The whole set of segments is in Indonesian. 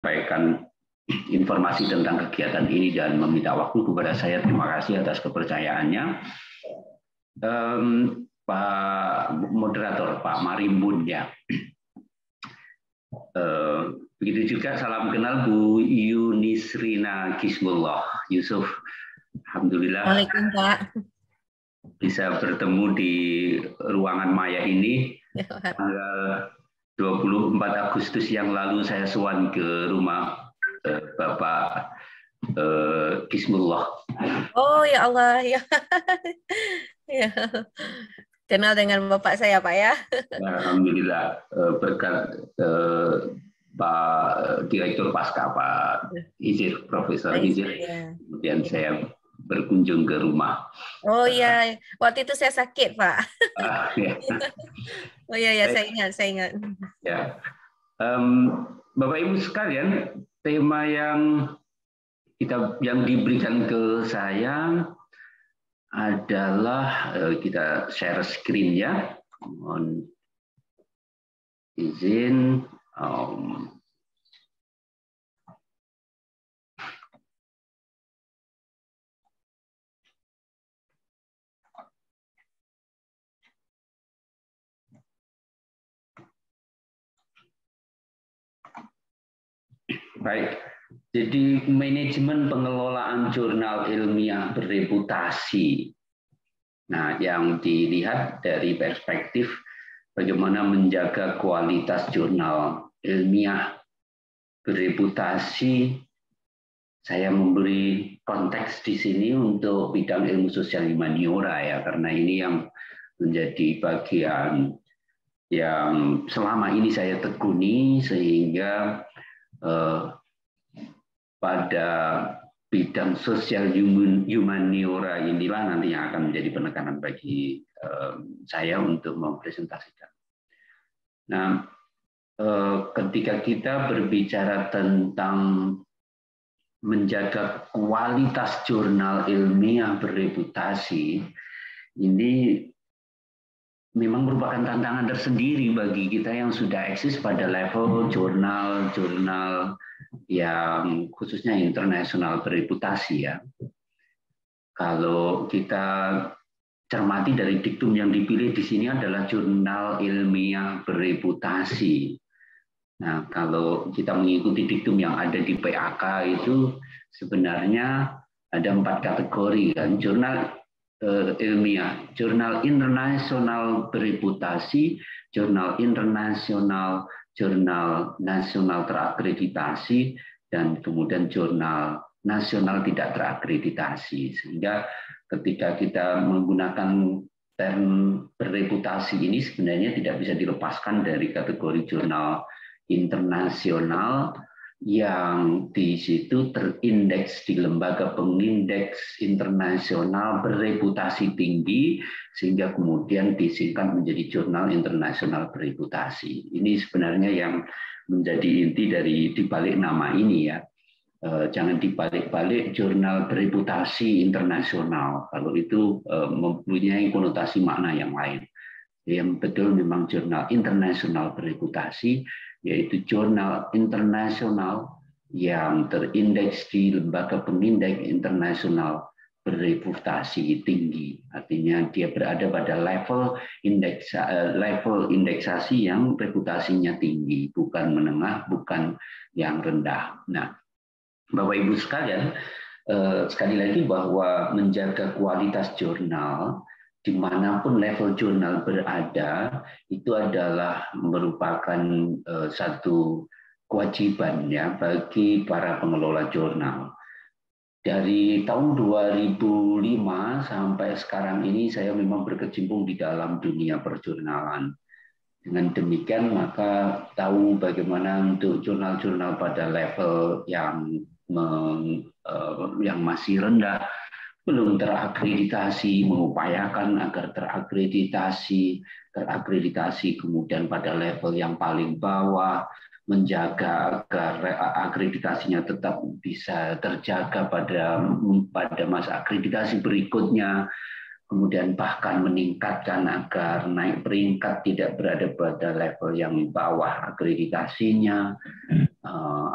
menyampaikan informasi tentang kegiatan ini dan meminta waktu kepada saya. Terima kasih atas kepercayaannya. Pak Moderator, Pak Marimbun ya. Begitu juga salam kenal Bu Yunisrina Kismullah Yusuf. Alhamdulillah. Waalaikumsalam, Pak. Bisa bertemu di ruangan maya ini. Tanggal 24 Agustus yang lalu saya sowan ke rumah Bapak Kismullah. Oh ya Allah ya. Ya. Kenal dengan Bapak saya, Pak ya. Alhamdulillah berkat Pak Direktur Pasca, Pak Izir, Profesor Izir. Ya. Kemudian saya berkunjung ke rumah. Oh iya, waktu itu saya sakit, Pak. Ya. Oh iya, saya ingat. Ya. Bapak Ibu sekalian, tema yang diberikan ke saya adalah kita share screen ya. Mohon izin. Baik, jadi manajemen pengelolaan jurnal ilmiah bereputasi. Nah, yang dilihat dari perspektif bagaimana menjaga kualitas jurnal ilmiah bereputasi, saya memberi konteks di sini untuk bidang ilmu sosial humaniora ya, karena ini yang menjadi bagian yang selama ini saya tekuni, sehingga pada bidang sosial humaniora inilah nanti yang akan menjadi penekanan bagi saya untuk mempresentasikan. Nah, ketika kita berbicara tentang menjaga kualitas jurnal ilmiah bereputasi, ini memang merupakan tantangan tersendiri bagi kita yang sudah eksis pada level jurnal-jurnal yang khususnya internasional bereputasi ya. Kalau kita cermati dari diktum yang dipilih di sini adalah jurnal ilmiah bereputasi. Nah, kalau kita mengikuti diktum yang ada di PAK itu sebenarnya ada 4 kategori kan. Jurnal ilmiah, jurnal internasional bereputasi, jurnal internasional, jurnal nasional terakreditasi, dan kemudian jurnal nasional tidak terakreditasi. Sehingga ketika kita menggunakan term bereputasi ini sebenarnya tidak bisa dilepaskan dari kategori jurnal internasional yang di situ terindeks di lembaga pengindeks internasional bereputasi tinggi, sehingga kemudian disingkat menjadi jurnal internasional bereputasi. Ini sebenarnya yang menjadi inti dari dibalik nama ini ya. Jangan dibalik-balik jurnal bereputasi internasional, kalau itu mempunyai konotasi makna yang lain. Yang betul memang jurnal internasional bereputasi, yaitu jurnal internasional yang terindeks di lembaga pengindeks internasional bereputasi tinggi. Artinya dia berada pada level indeksasi yang reputasinya tinggi, bukan menengah, bukan yang rendah. Nah, Bapak Ibu sekalian, sekali lagi bahwa menjaga kualitas jurnal dimanapun level jurnal berada, itu adalah merupakan satu kewajiban ya bagi para pengelola jurnal. Dari tahun 2005 sampai sekarang ini saya memang berkecimpung di dalam dunia perjurnalan. Dengan demikian maka tahu bagaimana untuk jurnal-jurnal pada level yang masih rendah, belum terakreditasi, mengupayakan agar terakreditasi, kemudian pada level yang paling bawah, menjaga agar akreditasinya tetap bisa terjaga pada masa akreditasi berikutnya, kemudian bahkan meningkatkan agar naik peringkat, tidak berada pada level yang bawah akreditasinya,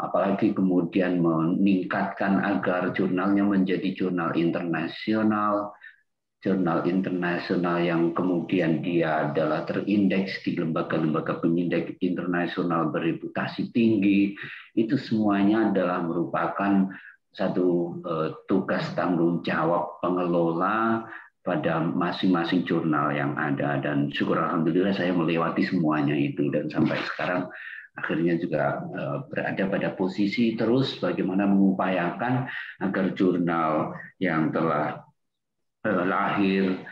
apalagi kemudian meningkatkan agar jurnalnya menjadi jurnal internasional yang kemudian dia adalah terindeks di lembaga-lembaga pengindeks internasional bereputasi tinggi. Itu semuanya adalah merupakan satu tugas tanggung jawab pengelola pada masing-masing jurnal yang ada, dan syukur alhamdulillah saya melewati semuanya itu, dan sampai sekarang akhirnya juga berada pada posisi terus bagaimana mengupayakan agar jurnal yang telah lahir,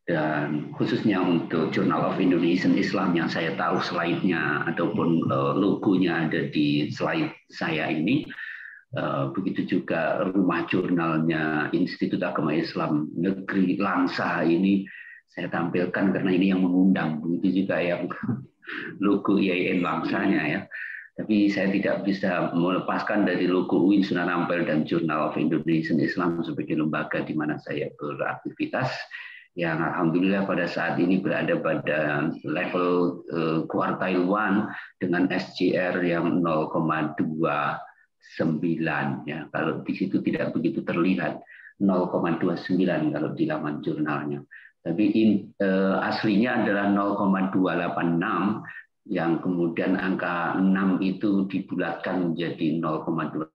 dan khususnya untuk Journal of Indonesian Islam yang saya tahu slide-nya ataupun logonya ada di slide saya ini, begitu juga rumah jurnalnya Institut Agama Islam Negeri Langsa ini saya tampilkan karena ini yang mengundang, begitu juga yang logo IAIN Langsanya ya. Tapi saya tidak bisa melepaskan dari logo UIN Sunan Ampel dan Journal of Indonesian Islam sebagai lembaga di mana saya beraktivitas, yang alhamdulillah pada saat ini berada pada level quartile 1 dengan SJR yang 0,29 ya. Kalau di situ tidak begitu terlihat 0,29 kalau di laman jurnalnya. Tapi aslinya adalah 0,286 yang kemudian angka 6 itu dibulatkan menjadi 0,2.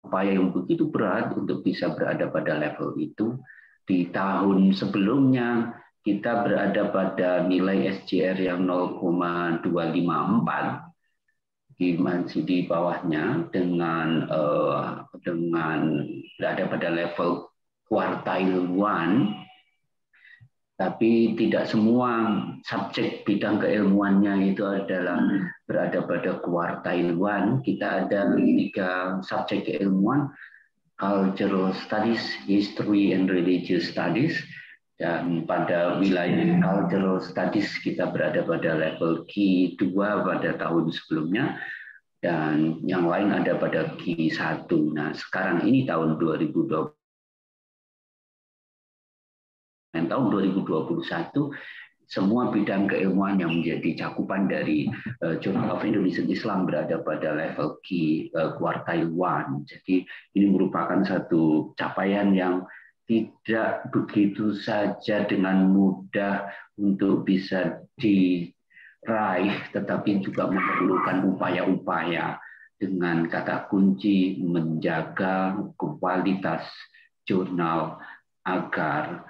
Upaya yang begitu berat untuk bisa berada pada level itu. Di tahun sebelumnya kita berada pada nilai SJR yang 0,254, masih di bawahnya dengan berada pada level quartile 1. Tapi tidak semua subjek bidang keilmuannya itu adalah berada pada quartile 1. Kita ada 3 subjek keilmuan, cultural studies, history and religious studies. Dan pada wilayah cultural studies kita berada pada level Q2 pada tahun sebelumnya, dan yang lain ada pada Q1. Nah, sekarang ini tahun 2020. Tahun 2021 semua bidang keilmuan yang menjadi cakupan dari Journal of Indonesian Islam berada pada level quartile 1. Jadi ini merupakan satu capaian yang tidak begitu saja dengan mudah untuk bisa diraih, tetapi juga memerlukan upaya-upaya dengan kata kunci menjaga kualitas jurnal agar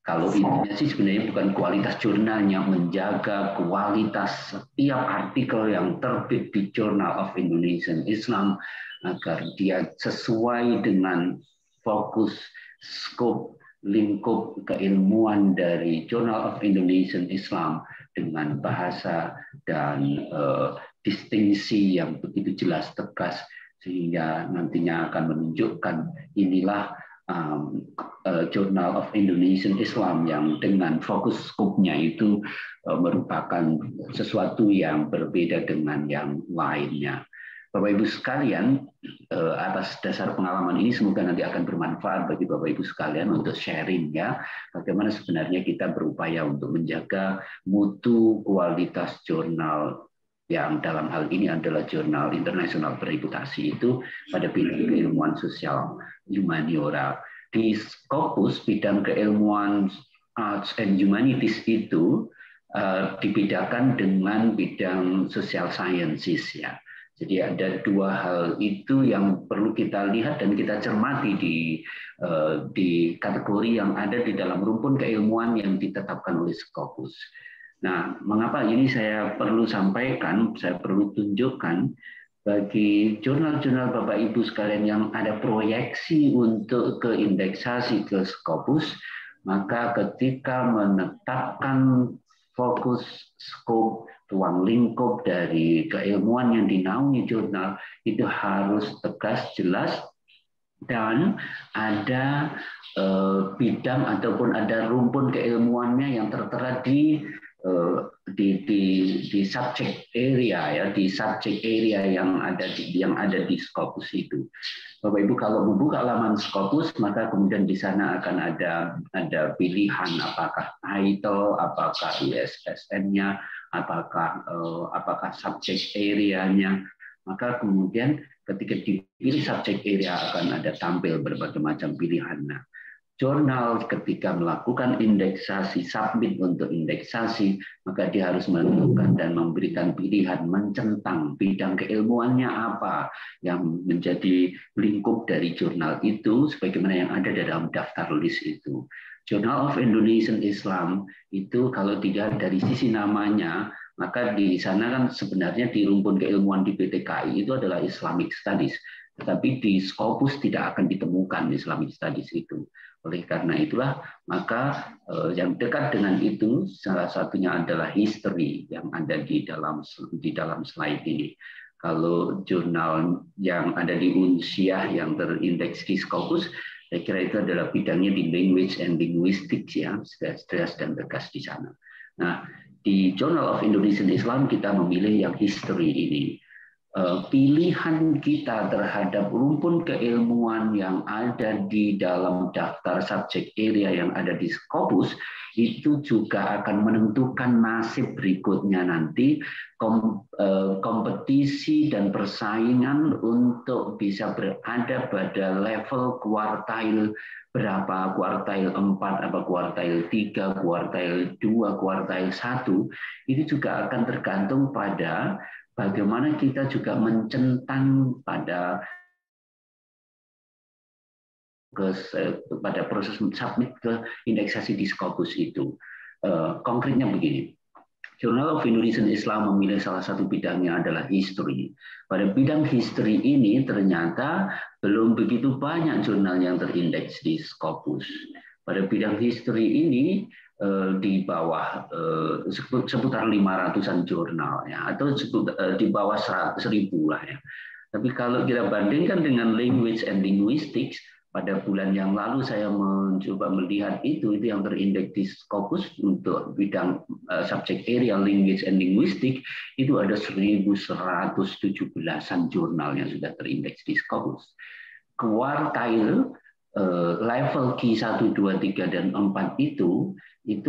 kalau intinya sih sebenarnya bukan kualitas jurnalnya, menjaga kualitas setiap artikel yang terbit di Journal of Indonesian Islam agar dia sesuai dengan fokus, skop, lingkup keilmuan dari Journal of Indonesian Islam dengan bahasa dan distingsi yang begitu jelas tegas, sehingga nantinya akan menunjukkan inilah Journal of Indonesian Islam yang dengan fokus skupnya itu merupakan sesuatu yang berbeda dengan yang lainnya. Bapak Ibu sekalian, atas dasar pengalaman ini semoga nanti akan bermanfaat bagi Bapak Ibu sekalian untuk sharing ya, bagaimana sebenarnya kita berupaya untuk menjaga mutu kualitas jurnal yang dalam hal ini adalah jurnal internasional bereputasi itu pada bidang keilmuan sosial humaniora. Di Scopus bidang keilmuan arts and humanities itu dibedakan dengan bidang social sciences ya. Jadi ada 2 hal itu yang perlu kita lihat dan kita cermati di kategori yang ada di dalam rumpun keilmuan yang ditetapkan oleh Scopus. Nah, mengapa ini saya perlu sampaikan, saya perlu tunjukkan bagi jurnal-jurnal Bapak Ibu sekalian yang ada proyeksi untuk keindeksasi ke Scopus, maka ketika menetapkan fokus, skop, ruang lingkup dari keilmuan yang dinaungi jurnal itu harus tegas, jelas, dan ada bidang ataupun ada rumpun keilmuannya yang tertera di di subject area ya, di subject area yang ada di Scopus itu. Bapak Ibu kalau membuka laman Scopus, maka kemudian di sana akan ada pilihan apakah title, apakah ISSN-nya, apakah subject area-nya. Maka kemudian ketika dipilih subject area akan ada tampil berbagai macam pilihan. Nah, jurnal ketika melakukan indeksasi, submit untuk indeksasi, maka dia harus menentukan dan memberikan pilihan mencentang bidang keilmuannya apa yang menjadi lingkup dari jurnal itu, sebagaimana yang ada dalam daftar list itu. Journal of Indonesian Islam itu kalau dilihat dari sisi namanya, maka di sana kan sebenarnya di rumpun keilmuan di PTKI itu adalah Islamic Studies. Tetapi di Scopus tidak akan ditemukan Islamic Studies itu. Oleh karena itulah, maka yang dekat dengan itu salah satunya adalah history yang ada di dalam slide ini. Kalau jurnal yang ada di Unsiah yang terindeks di Scopus, saya kira itu adalah bidangnya di language and linguistics ya, jelas dan tegas di sana. Nah, di Journal of Indonesian Islam kita memilih yang history ini. Pilihan kita terhadap rumpun keilmuan yang ada di dalam daftar subject area yang ada di Scopus itu juga akan menentukan nasib berikutnya nanti, kompetisi dan persaingan untuk bisa berada pada level kuartail berapa, kuartail 4, apa kuartail 3, kuartail 2, kuartail 1, itu juga akan tergantung pada bagaimana kita juga mencentang pada proses submit ke indeksasi di Scopus itu. Konkretnya begini, Journal of Indonesian Islam memilih salah satu bidangnya adalah history. Pada bidang history ini ternyata belum begitu banyak jurnal yang terindeks di Scopus. Pada bidang history ini di bawah seputar 500-an jurnal ya, atau di bawah 1.000 lah ya. Tapi kalau kita bandingkan dengan language and linguistics, pada bulan yang lalu saya mencoba melihat itu yang terindeks di Scopus untuk bidang subject area language and linguistics itu ada 1.117-an jurnal yang sudah terindeks di Scopus. Kuartail level Q1, 2, 3, dan 4 itu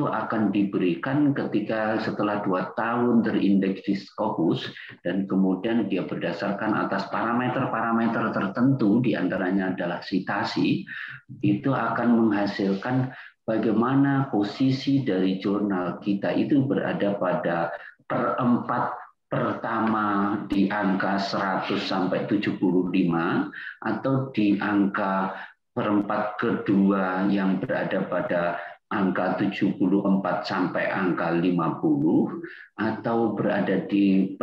akan diberikan ketika setelah 2 tahun terindeks di Scopus dan kemudian dia berdasarkan atas parameter-parameter tertentu, diantaranya adalah citasi, itu akan menghasilkan bagaimana posisi dari jurnal kita itu berada pada per-4 pertama di angka 100 sampai 75 atau di angka per-4 kedua yang berada pada angka 74 sampai angka 50 atau berada di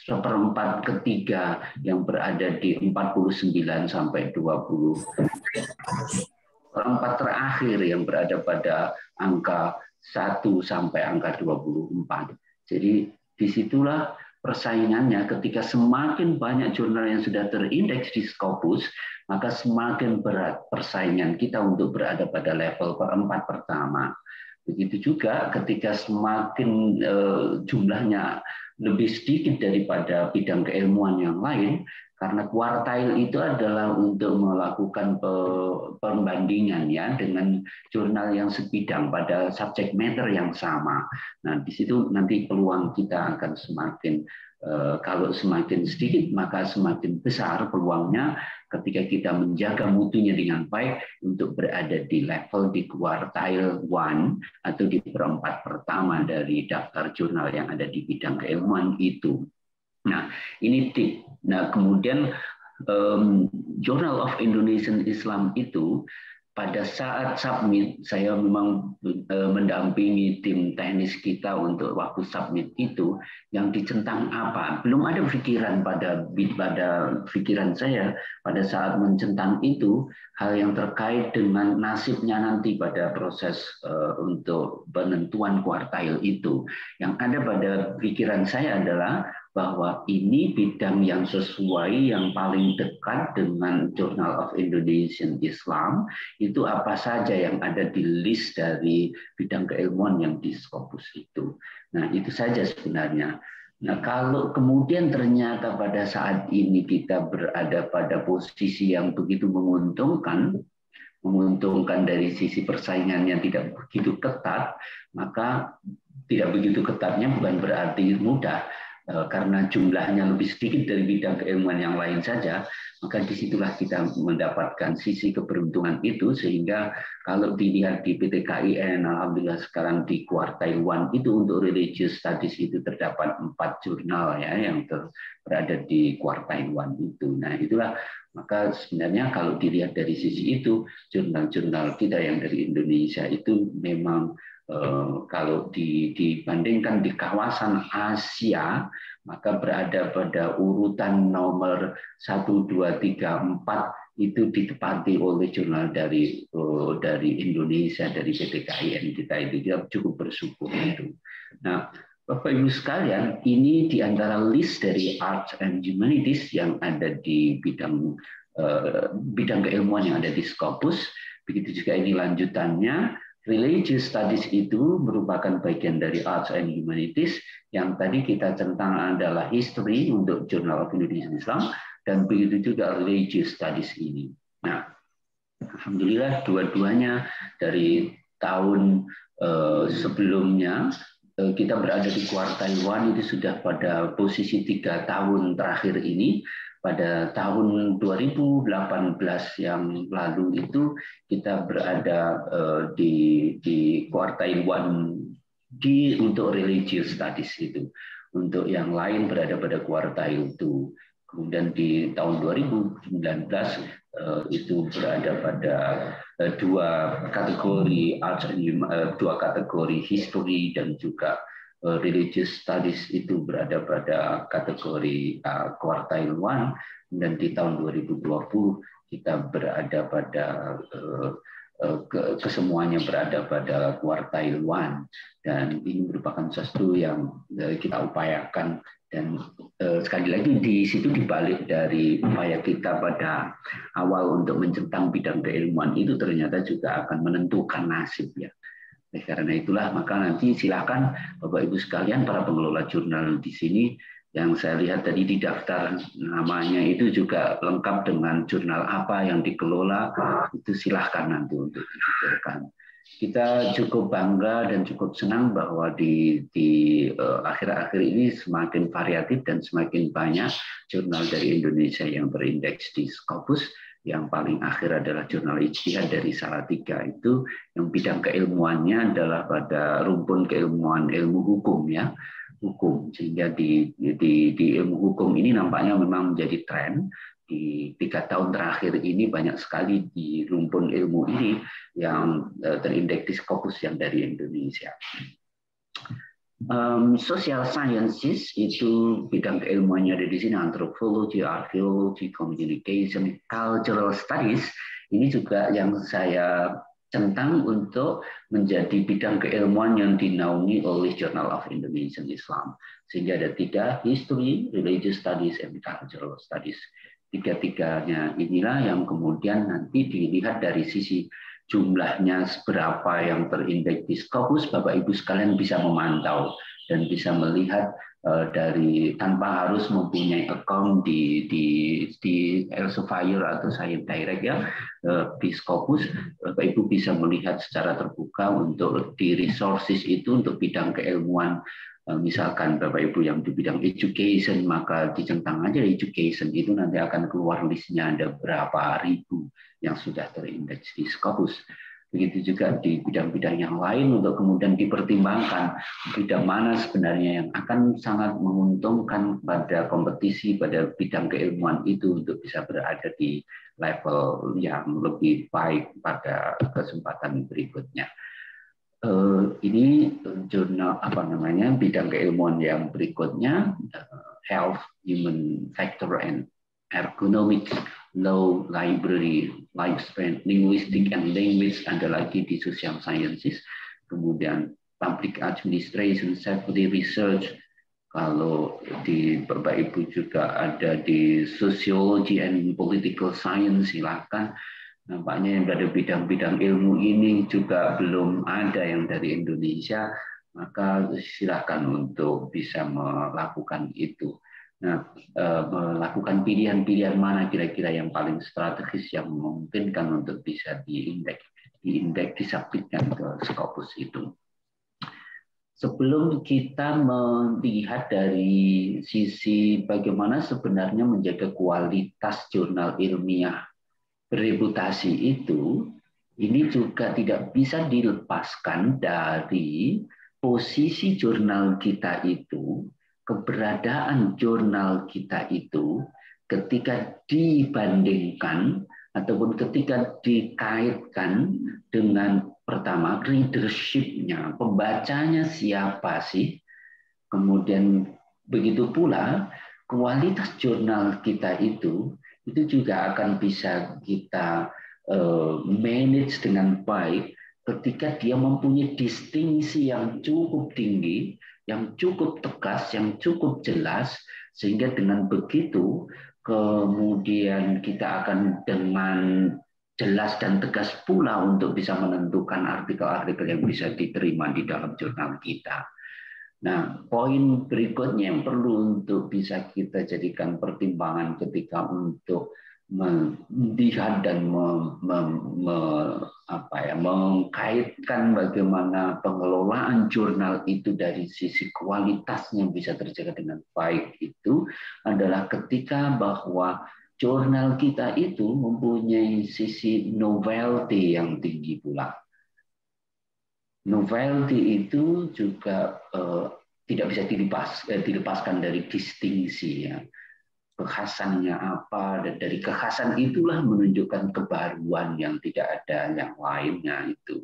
seperempat ketiga yang berada di 49 sampai 20. Perempat terakhir yang berada pada angka 1 sampai angka 24. Jadi disitulah persaingannya ketika semakin banyak jurnal yang sudah terindeks di Scopus, maka semakin berat persaingan kita untuk berada pada level per-4 pertama. Begitu juga ketika semakin jumlahnya lebih sedikit daripada bidang keilmuan yang lain, karena kuartail itu adalah untuk melakukan perbandingan ya dengan jurnal yang sebidang pada subject matter yang sama. Nah, di situ nanti peluang kita akan semakin kalau semakin sedikit maka semakin besar peluangnya ketika kita menjaga mutunya dengan baik untuk berada di level di kuartail 1 atau di per-4 pertama dari daftar jurnal yang ada di bidang keilmuan itu. Nah, ini tip. Nah, kemudian Journal of Indonesian Islam itu pada saat submit, saya memang mendampingi tim teknis kita untuk waktu submit itu, yang dicentang apa. Belum ada pikiran pada pikiran saya pada saat mencentang itu, hal yang terkait dengan nasibnya nanti pada proses untuk penentuan kuartail itu. Yang ada pada pikiran saya adalah bahwa ini bidang yang sesuai, yang paling dekat dengan Journal of Indonesian Islam, itu apa saja yang ada di list dari bidang keilmuan yang di Scopus itu. Nah, itu saja sebenarnya. Nah, kalau kemudian ternyata pada saat ini kita berada pada posisi yang begitu menguntungkan dari sisi persaingan yang tidak begitu ketat, maka tidak begitu ketatnya bukan berarti mudah. Karena jumlahnya lebih sedikit dari bidang keilmuan yang lain saja, maka disitulah kita mendapatkan sisi keberuntungan itu, sehingga kalau dilihat di PTKIN, alhamdulillah sekarang di quartile 1 itu untuk religious studies itu terdapat 4 jurnal ya yang berada di quartile 1 itu. Nah, itulah maka sebenarnya kalau dilihat dari sisi itu, jurnal-jurnal kita yang dari Indonesia itu memang kalau dibandingkan di kawasan Asia, maka berada pada urutan nomor 1, 2, 3, 4 itu ditepati oleh jurnal dari Indonesia, dari PTKIN kita itu. Kita cukup bersyukur itu. Nah, Bapak Ibu sekalian, ini di antara list dari Arts and Humanities yang ada di bidang keilmuan yang ada di Scopus. Begitu juga ini lanjutannya. Religious Studies itu merupakan bagian dari Arts and Humanities. Yang tadi kita centang adalah History untuk Journal of Indonesian Islam, dan begitu juga Religious Studies ini. Nah, alhamdulillah dua-duanya dari tahun sebelumnya kita berada di quartile 1 itu sudah pada posisi 3 tahun terakhir ini. Pada tahun 2018 yang lalu itu kita berada di quartile 1 untuk religious studies itu. Untuk yang lain berada pada quartile 2. Kemudian di tahun 2019 itu berada pada 2 kategori arts and 2 kategori history dan juga religious studies itu berada pada kategori quartile 1, dan di tahun 2020 kita berada pada kesemuanya berada pada quartile 1, dan ini merupakan sesuatu yang kita upayakan. Dan sekali lagi di situ dibalik dari upaya kita pada awal untuk mencentang bidang keilmuan itu ternyata juga akan menentukan nasib ya. Karena itulah maka nanti silakan Bapak Ibu sekalian para pengelola jurnal di sini, yang saya lihat tadi di daftar namanya itu juga lengkap dengan jurnal apa yang dikelola, itu silahkan nanti untuk dipikirkan. Kita cukup bangga dan cukup senang bahwa di akhir-akhir ini semakin variatif dan semakin banyak jurnal dari Indonesia yang berindeks di Scopus. Yang paling akhir adalah jurnal Ijtihad dari Salatiga itu, yang bidang keilmuannya adalah pada rumpun keilmuan ilmu hukum ya, hukum. Sehingga di ilmu hukum ini nampaknya memang menjadi tren. Di 3 tahun terakhir ini banyak sekali di rumpun ilmu ini yang terindeks di Scopus yang dari Indonesia. Social sciences itu bidang keilmuannya ada di sini, antropologi, arkeologi, communication, cultural studies. Ini juga yang saya centang untuk menjadi bidang keilmuan yang dinaungi oleh Journal of Indonesian Islam. Sehingga ada 3, history, religious studies, and cultural studies. 3-tiganya inilah yang kemudian nanti dilihat dari sisi jumlahnya seberapa yang terindeks di Scopus, Bapak Ibu sekalian bisa memantau dan bisa melihat dari tanpa harus mempunyai account di Elsevier atau Science Direct ya, di Scopus Bapak Ibu bisa melihat secara terbuka untuk di resources itu untuk bidang keilmuan. Misalkan Bapak Ibu yang di bidang education, maka dicentang aja education itu nanti akan keluar listnya ada berapa ribu yang sudah terindeks di Scopus. Begitu juga di bidang-bidang yang lain untuk kemudian dipertimbangkan bidang mana sebenarnya yang akan sangat menguntungkan pada kompetisi pada bidang keilmuan itu untuk bisa berada di level yang lebih baik pada kesempatan berikutnya. Ini jurnal bidang keilmuan yang berikutnya, health, human factor and ergonomics, law, library, lifespan, linguistic and language, ada lagi di social sciences, kemudian public administration, safety research, kalau di Bapak Ibu juga ada di Sociology and Political Science, silakan. Nampaknya yang dari bidang-bidang ilmu ini juga belum ada yang dari Indonesia, maka silakan untuk bisa melakukan itu. Nah, melakukan pilihan-pilihan mana kira-kira yang paling strategis yang memungkinkan untuk bisa diindeks, disubmitkan ke Scopus itu. Sebelum kita melihat dari sisi bagaimana sebenarnya menjaga kualitas jurnal ilmiah bereputasi itu, ini juga tidak bisa dilepaskan dari posisi jurnal kita itu, keberadaan jurnal kita itu ketika dibandingkan ataupun ketika dikaitkan dengan pertama readership-nya, pembacanya siapa sih, kemudian begitu pula kualitas jurnal kita itu juga akan bisa kita manage dengan baik ketika dia mempunyai distingsi yang cukup tinggi, yang cukup tegas, yang cukup jelas, sehingga dengan begitu kemudian kita akan dengan jelas dan tegas pula untuk bisa menentukan artikel-artikel yang bisa diterima di dalam jurnal kita. Nah, poin berikutnya yang perlu untuk bisa kita jadikan pertimbangan ketika untuk melihat dan mengkaitkan bagaimana pengelolaan jurnal itu dari sisi kualitasnya bisa terjaga dengan baik itu adalah ketika bahwa jurnal kita itu mempunyai sisi novelty yang tinggi pula. Novelty itu juga tidak bisa dilepaskan dari distingsi, ya. Kekhasannya apa, dan dari kekhasan itulah menunjukkan kebaruan yang tidak ada yang lainnya itu.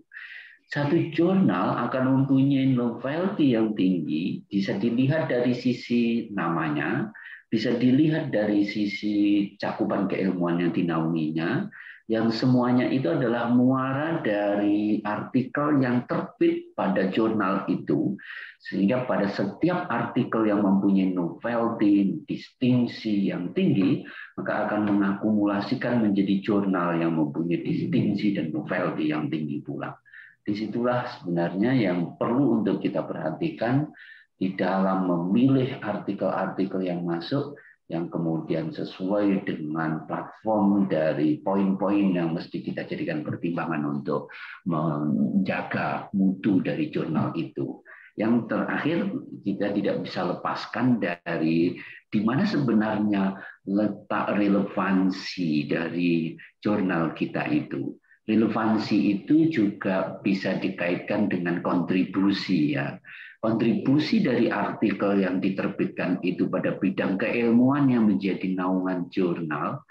Satu jurnal akan mempunyai novelty yang tinggi, bisa dilihat dari sisi namanya, bisa dilihat dari sisi cakupan keilmuan yang dinaunginya, yang semuanya itu adalah muara dari artikel yang terbit pada jurnal itu, sehingga pada setiap artikel yang mempunyai novelty, distingsi yang tinggi, maka akan mengakumulasikan menjadi jurnal yang mempunyai distingsi dan novelty yang tinggi pula. Disitulah sebenarnya yang perlu untuk kita perhatikan di dalam memilih artikel-artikel yang masuk, yang kemudian sesuai dengan platform dari poin-poin yang mesti kita jadikan pertimbangan untuk menjaga mutu dari jurnal itu. Yang terakhir, kita tidak bisa lepaskan dari di mana sebenarnya letak relevansi dari jurnal kita itu. Relevansi itu juga bisa dikaitkan dengan kontribusi, ya. Kontribusi dari artikel yang diterbitkan itu pada bidang keilmuan yang menjadi naungan jurnal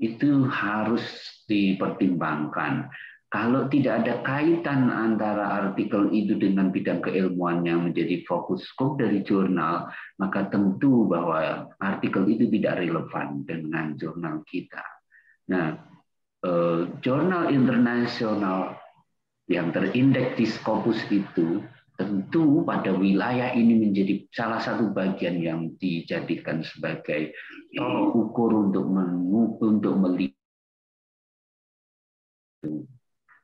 itu harus dipertimbangkan. Kalau tidak ada kaitan antara artikel itu dengan bidang keilmuan yang menjadi fokus skop dari jurnal, maka tentu bahwa artikel itu tidak relevan dengan jurnal kita. Nah, jurnal internasional yang terindeks di Scopus itu tentu pada wilayah ini menjadi salah satu bagian yang dijadikan sebagai tolok ukur untuk melihat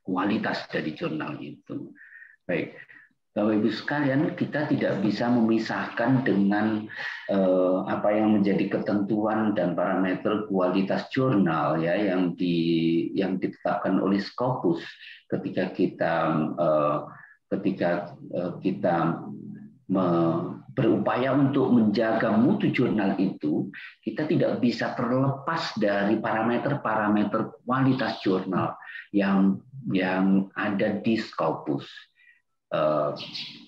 kualitas dari jurnal itu. Baik, Bapak Ibu sekalian, kita tidak bisa memisahkan dengan apa yang menjadi ketentuan dan parameter kualitas jurnal, ya, yang ditetapkan oleh Scopus ketika kita berupaya untuk menjaga mutu jurnal itu, kita tidak bisa terlepas dari parameter-parameter kualitas jurnal yang ada di Scopus.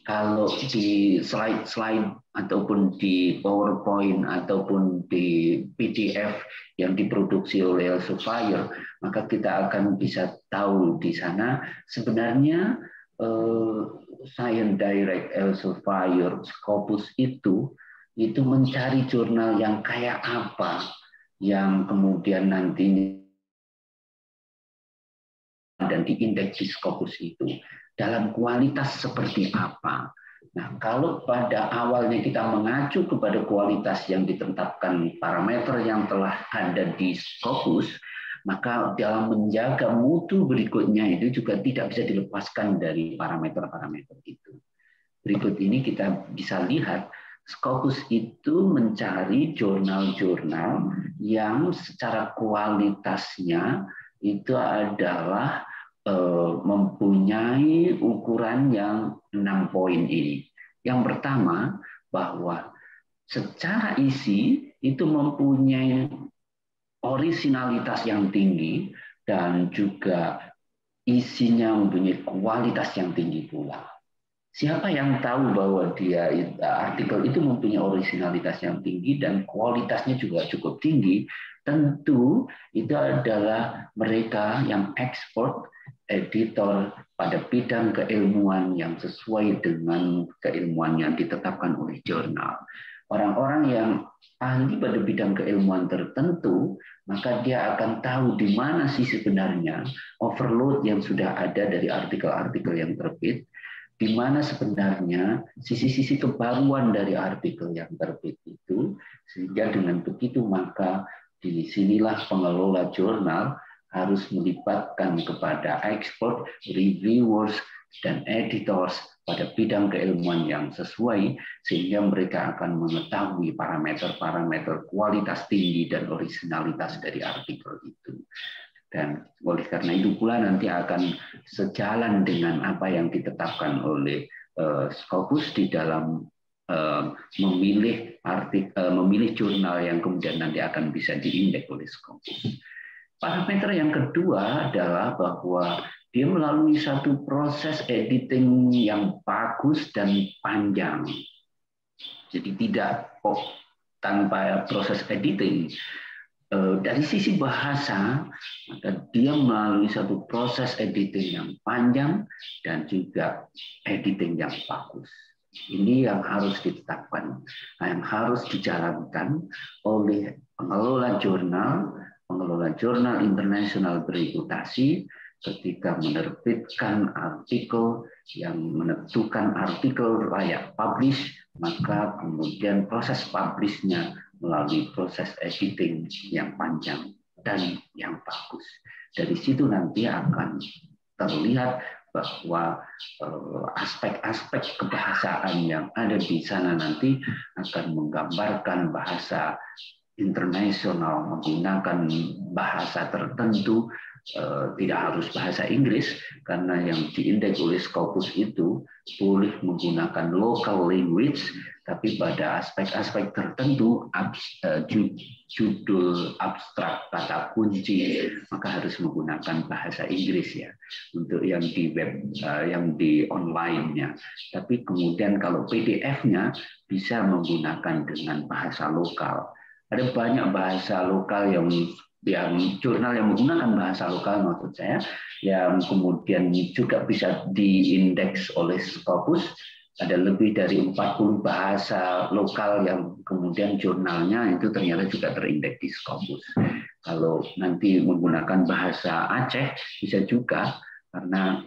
Kalau di slide-slide ataupun di PowerPoint ataupun di PDF yang diproduksi oleh Elsevier, maka kita akan bisa tahu di sana sebenarnya Science Direct, Elsevier, Scopus itu mencari jurnal yang kayak apa, yang kemudian nantinya dan diindeks di Scopus itu dalam kualitas seperti apa. Nah, kalau pada awalnya kita mengacu kepada kualitas yang ditetapkan parameter yang telah ada di Scopus, maka dalam menjaga mutu berikutnya itu juga tidak bisa dilepaskan dari parameter-parameter itu. Berikut ini kita bisa lihat Scopus itu mencari jurnal-jurnal yang secara kualitasnya itu adalah mempunyai ukuran yang 6 poin ini. Yang pertama, bahwa secara isi itu mempunyai orisinalitas yang tinggi dan juga isinya mempunyai kualitas yang tinggi pula. Siapa yang tahu bahwa artikel itu mempunyai orisinalitas yang tinggi dan kualitasnya juga cukup tinggi? Tentu itu adalah mereka yang ekspor editor pada bidang keilmuan yang sesuai dengan keilmuan yang ditetapkan oleh jurnal. Orang-orang yang ahli pada bidang keilmuan tertentu, maka dia akan tahu di mana sih sebenarnya overload yang sudah ada dari artikel-artikel yang terbit, di mana sebenarnya sisi-sisi kebaruan dari artikel yang terbit itu, sehingga dengan begitu maka disinilah pengelola jurnal harus melibatkan kepada expert, reviewers, dan editors pada bidang keilmuan yang sesuai, sehingga mereka akan mengetahui parameter-parameter kualitas tinggi dan originalitas dari artikel itu. Dan oleh karena itu pula nanti akan sejalan dengan apa yang ditetapkan oleh Scopus di dalam memilih jurnal yang kemudian nanti akan bisa diindeks oleh Scopus. Parameter yang kedua adalah bahwa dia melalui satu proses editing yang bagus dan panjang. Jadi tidak tanpa proses editing. Dari sisi bahasa, maka dia melalui satu proses editing yang panjang dan juga editing yang bagus. Ini yang harus ditetapkan, yang harus dijalankan oleh pengelola jurnal internasional bereputasi ketika menerbitkan artikel yang menentukan artikel layak publish, maka kemudian proses publishnya melalui proses editing yang panjang dan yang bagus. Dari situ nanti akan terlihat bahwa aspek-aspek kebahasaan yang ada di sana nanti akan menggambarkan bahasa internasional menggunakan bahasa tertentu, tidak harus bahasa Inggris, karena yang diindeks oleh Scopus itu boleh menggunakan local language, tapi pada aspek-aspek tertentu, judul abstrak, kata kunci, maka harus menggunakan bahasa Inggris ya, untuk yang di web, yang di online-nya. Tapi kemudian kalau PDF-nya bisa menggunakan dengan bahasa lokal. Ada banyak bahasa lokal yang jurnal yang menggunakan bahasa lokal maksud saya, yang kemudian juga bisa diindeks oleh Scopus. Ada lebih dari 40 bahasa lokal yang kemudian jurnalnya itu ternyata juga terindeks di Scopus. Kalau nanti menggunakan bahasa Aceh bisa juga, karena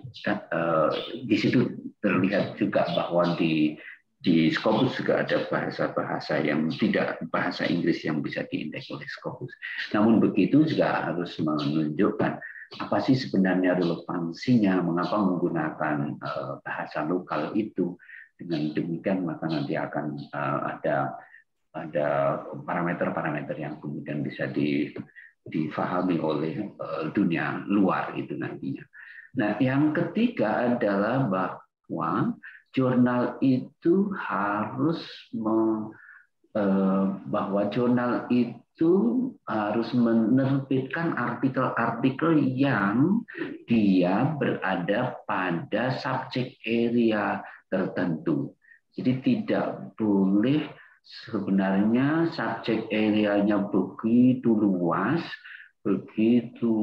di situ terlihat juga bahwa di Scopus juga ada bahasa-bahasa yang tidak bahasa Inggris yang bisa diindeks oleh Scopus. Namun begitu juga harus menunjukkan apa sih sebenarnya relevansinya, mengapa menggunakan bahasa lokal itu. Dengan demikian maka nanti akan ada parameter-parameter yang kemudian bisa difahami oleh dunia luar itu nantinya. Nah, yang ketiga adalah bahwa jurnal itu harus menerbitkan artikel-artikel yang dia berada pada subject area tertentu. Jadi tidak boleh sebenarnya subject area-nya begitu luas, begitu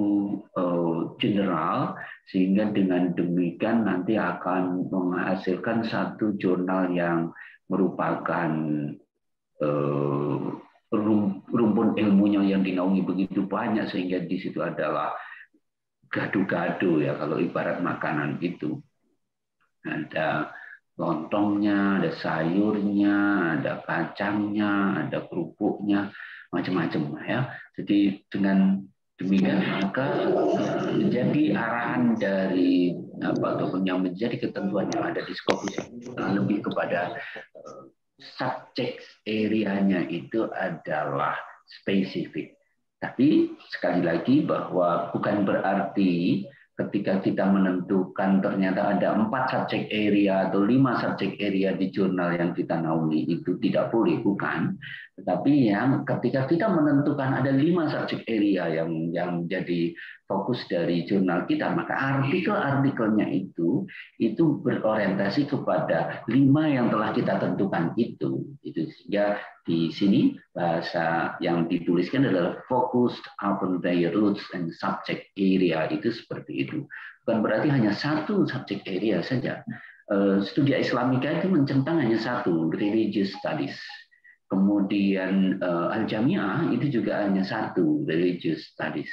general, sehingga dengan demikian nanti akan menghasilkan satu jurnal yang merupakan rumpun ilmunya yang dinaungi begitu banyak, sehingga di situ adalah gado-gado ya, kalau ibarat makanan itu. Ada lontongnya, ada sayurnya, ada kacangnya, ada kerupuknya, macam-macam ya. Jadi dengan demikian maka menjadi arahan dari ataupun yang menjadi ketentuan yang ada di Scopus lebih kepada subject area-nya itu adalah spesifik. Tapi sekali lagi bahwa bukan berarti ketika kita menentukan ternyata ada 4 subject area atau 5 subject area di jurnal yang kita naungi itu tidak boleh, bukan. Tetapi yang ketika kita menentukan ada 5 subject area yang jadi fokus dari jurnal kita, maka artikel-artikelnya itu berorientasi kepada 5 yang telah kita tentukan itu. Sehingga di sini bahasa yang dituliskan adalah focused upon their roots and subject area, itu seperti itu. Bukan berarti hanya satu subject area saja. Studia Islamika itu mencentang hanya satu, religious studies. Kemudian Al-Jami'ah itu juga hanya satu, religious studies.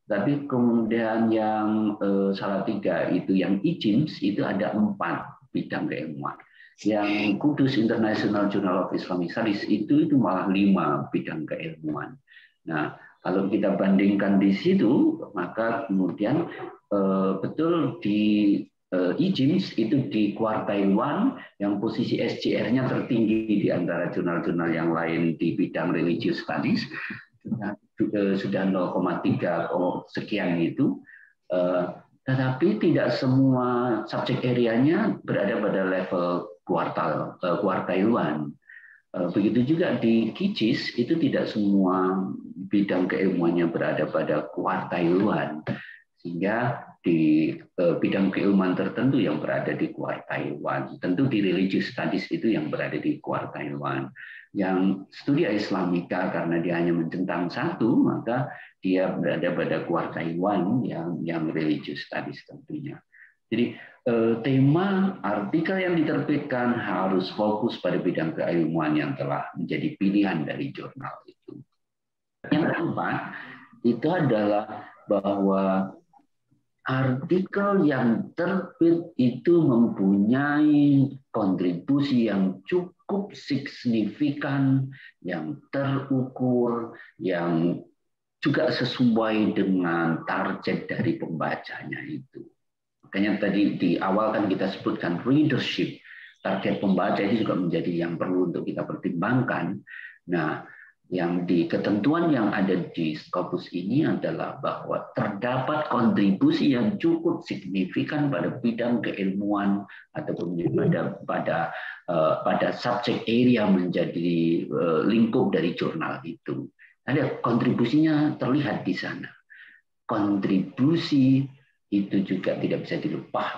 Tapi kemudian yang Salatiga itu yang IJIMS itu ada 4 bidang keilmuan. Yang Kudus International Journal of Islamic Studies itu malah 5 bidang keilmuan. Nah, kalau kita bandingkan di situ, maka kemudian betul di IJIMS itu di kuartil 1 yang posisi SJR-nya tertinggi di antara jurnal-jurnal yang lain di bidang religious studies, sudah 0,3 sekian itu, tetapi tidak semua subjek area-nya berada pada level kuartailan. Begitu juga di KIJIS itu tidak semua bidang keilmuannya berada pada kuartailan, sehingga di bidang keilmuan tertentu yang berada di kuartailan. Tentu di religious studies itu yang berada di kuartailan. Yang Studia Islamika karena dia hanya mencentang satu, maka dia berada pada kuartailan yang religious studies tentunya. Jadi tema artikel yang diterbitkan harus fokus pada bidang keilmuan yang telah menjadi pilihan dari jurnal itu. Yang keempat itu adalah bahwa artikel yang terbit itu mempunyai kontribusi yang cukup signifikan, yang terukur, yang juga sesuai dengan target dari pembacanya itu. Makanya tadi di awal kan kita sebutkan readership, target pembaca itu juga menjadi yang perlu untuk kita pertimbangkan. Nah, yang di ketentuan yang ada di Scopus ini adalah bahwa terdapat kontribusi yang cukup signifikan pada bidang keilmuan ataupun pada subject area menjadi lingkup dari jurnal itu. Ada kontribusinya terlihat di sana. Kontribusi itu juga tidak bisa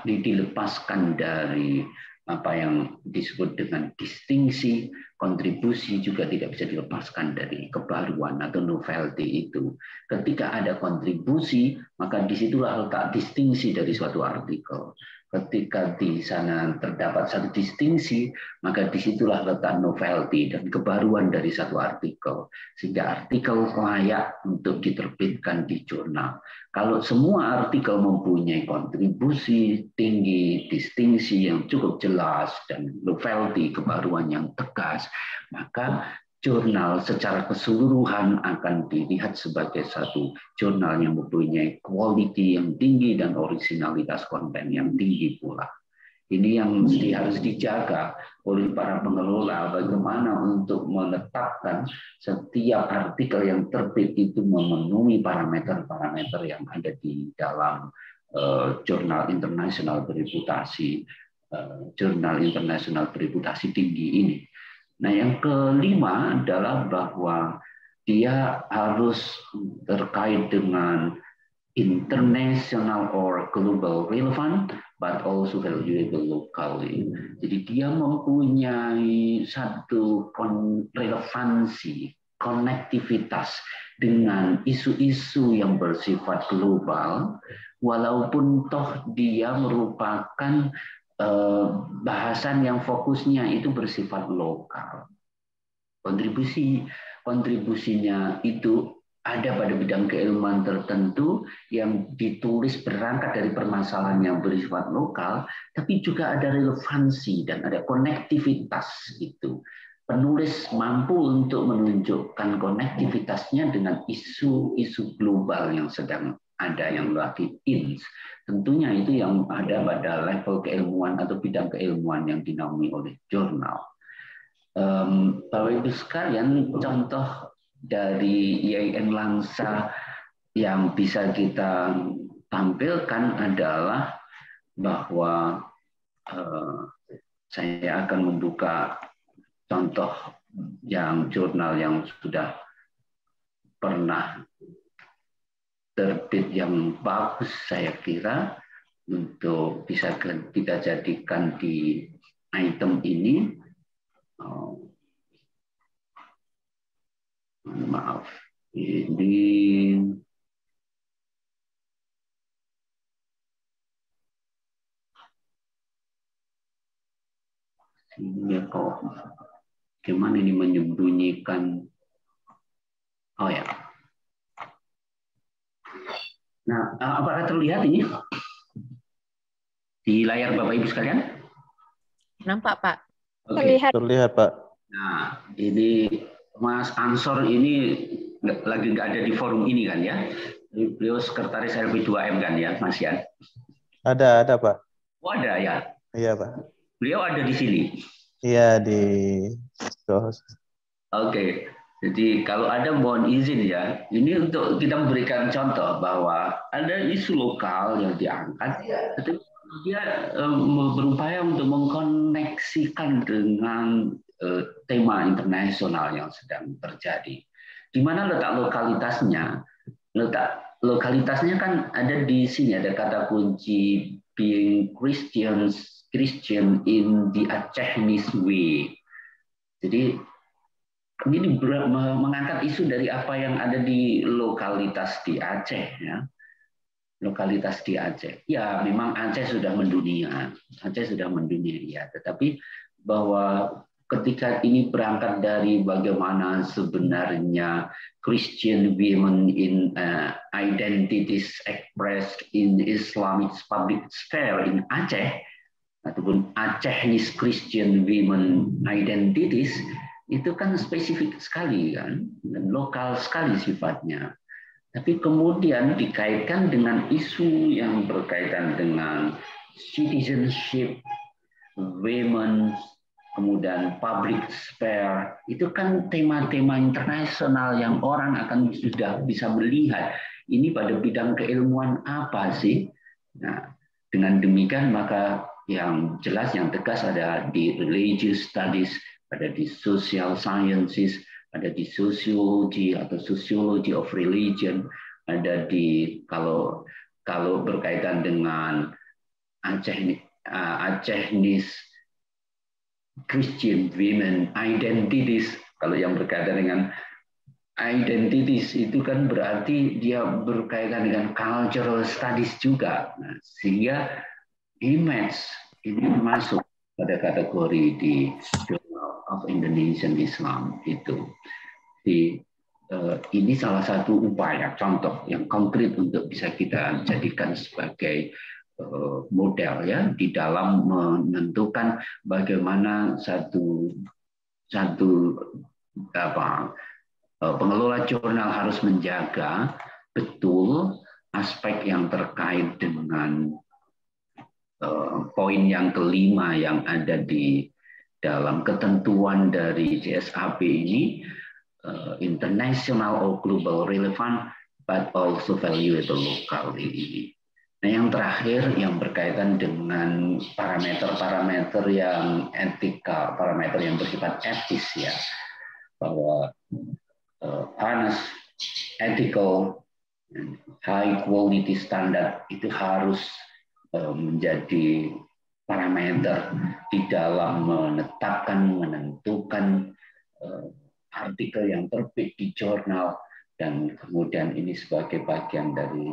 dilepaskan dari apa yang disebut dengan distingsi. Kontribusi juga tidak bisa dilepaskan dari kebaruan atau novelty itu. Ketika ada kontribusi, maka disitulah letak distingsi dari suatu artikel. Ketika di sana terdapat satu distingsi, maka disitulah letak novelty dan kebaruan dari satu artikel. Sehingga artikel layak untuk diterbitkan di jurnal. Kalau semua artikel mempunyai kontribusi tinggi, distingsi yang cukup jelas, dan novelty, kebaruan yang tegas, maka jurnal secara keseluruhan akan dilihat sebagai satu jurnal yang mempunyai quality yang tinggi dan originalitas konten yang tinggi pula. Ini yang mesti harus dijaga oleh para pengelola, bagaimana untuk menetapkan setiap artikel yang terbit itu memenuhi parameter-parameter yang ada di dalam jurnal internasional bereputasi, tinggi ini. Nah, yang kelima adalah bahwa dia harus terkait dengan international or global relevant, but also valuable locally. Jadi dia mempunyai satu relevansi, konektivitas dengan isu-isu yang bersifat global, walaupun toh dia merupakan bahasan yang fokusnya itu bersifat lokal. Kontribusinya itu ada pada bidang keilmuan tertentu yang ditulis berangkat dari permasalahan yang bersifat lokal, tapi juga ada relevansi dan ada konektivitas itu. Penulis mampu untuk menunjukkan konektivitasnya dengan isu-isu global yang sedang ada, yang lagi in. Tentunya itu yang ada pada level keilmuan atau bidang keilmuan yang dinaungi oleh jurnal. Bapak Ibu sekalian, contoh dari IAIN Langsa yang bisa kita tampilkan adalah bahwa saya akan membuka contoh yang jurnal yang sudah pernah terbit yang bagus saya kira untuk bisa kita jadikan di item ini. Maaf, ini kok gimana ini menyembunyikan? Oh ya. Nah, apakah terlihat ini di layar Bapak Ibu sekalian? Nampak, Pak. Oke. Terlihat, Pak. Nah, ini Mas Ansor ini lagi nggak ada di forum ini kan ya? Beliau sekretaris LP2M kan ya, Mas Yan? Ada, Pak. Oh, ada ya? Iya, Pak. Beliau ada di sini? Iya, di... Oke. Jadi kalau ada mohon izin ya, ini untuk kita memberikan contoh bahwa ada isu lokal yang diangkat, tetapi dia berupaya untuk mengkoneksikan dengan tema internasional yang sedang terjadi. Di mana letak lokalitasnya? Letak lokalitasnya kan ada di sini, ada kata kunci being Christian in the Acehese way. Jadi ini mengangkat isu dari apa yang ada di lokalitas di Aceh ya. Lokalitas di Aceh. Ya, memang Aceh sudah mendunia. Aceh sudah mendunia ya, tetapi bahwa ketika ini berangkat dari bagaimana sebenarnya Christian women in identities expressed in Islamic public sphere in Aceh ataupun Acehese Christian women identities itu kan spesifik sekali kan dan lokal sekali sifatnya. Tapi kemudian dikaitkan dengan isu yang berkaitan dengan citizenship, women, kemudian public sphere, itu kan tema-tema internasional yang orang akan sudah bisa melihat ini pada bidang keilmuan apa sih. Nah, dengan demikian maka yang jelas, yang tegas ada di religious studies, ada di social sciences, ada di sociology atau sociology of religion, ada di kalau berkaitan dengan Acehese Christian women identities, kalau yang berkaitan dengan identities itu kan berarti dia berkaitan dengan cultural studies juga. Nah, sehingga image ini masuk pada kategori di Journal of Indonesian Islam itu. Ini salah satu upaya, contoh yang konkret untuk bisa kita jadikan sebagai model ya di dalam menentukan bagaimana satu pengelola jurnal harus menjaga betul aspek yang terkait dengan poin yang kelima yang ada di dalam ketentuan dari JSAB ini, international or global relevant but also valuable locally ini. Nah, yang terakhir yang berkaitan dengan parameter-parameter yang etika, parameter yang bersifat etis ya, bahwa honest, ethical, high quality standard itu harus menjadi parameter di dalam menentukan artikel yang terbit di jurnal, dan kemudian ini sebagai bagian dari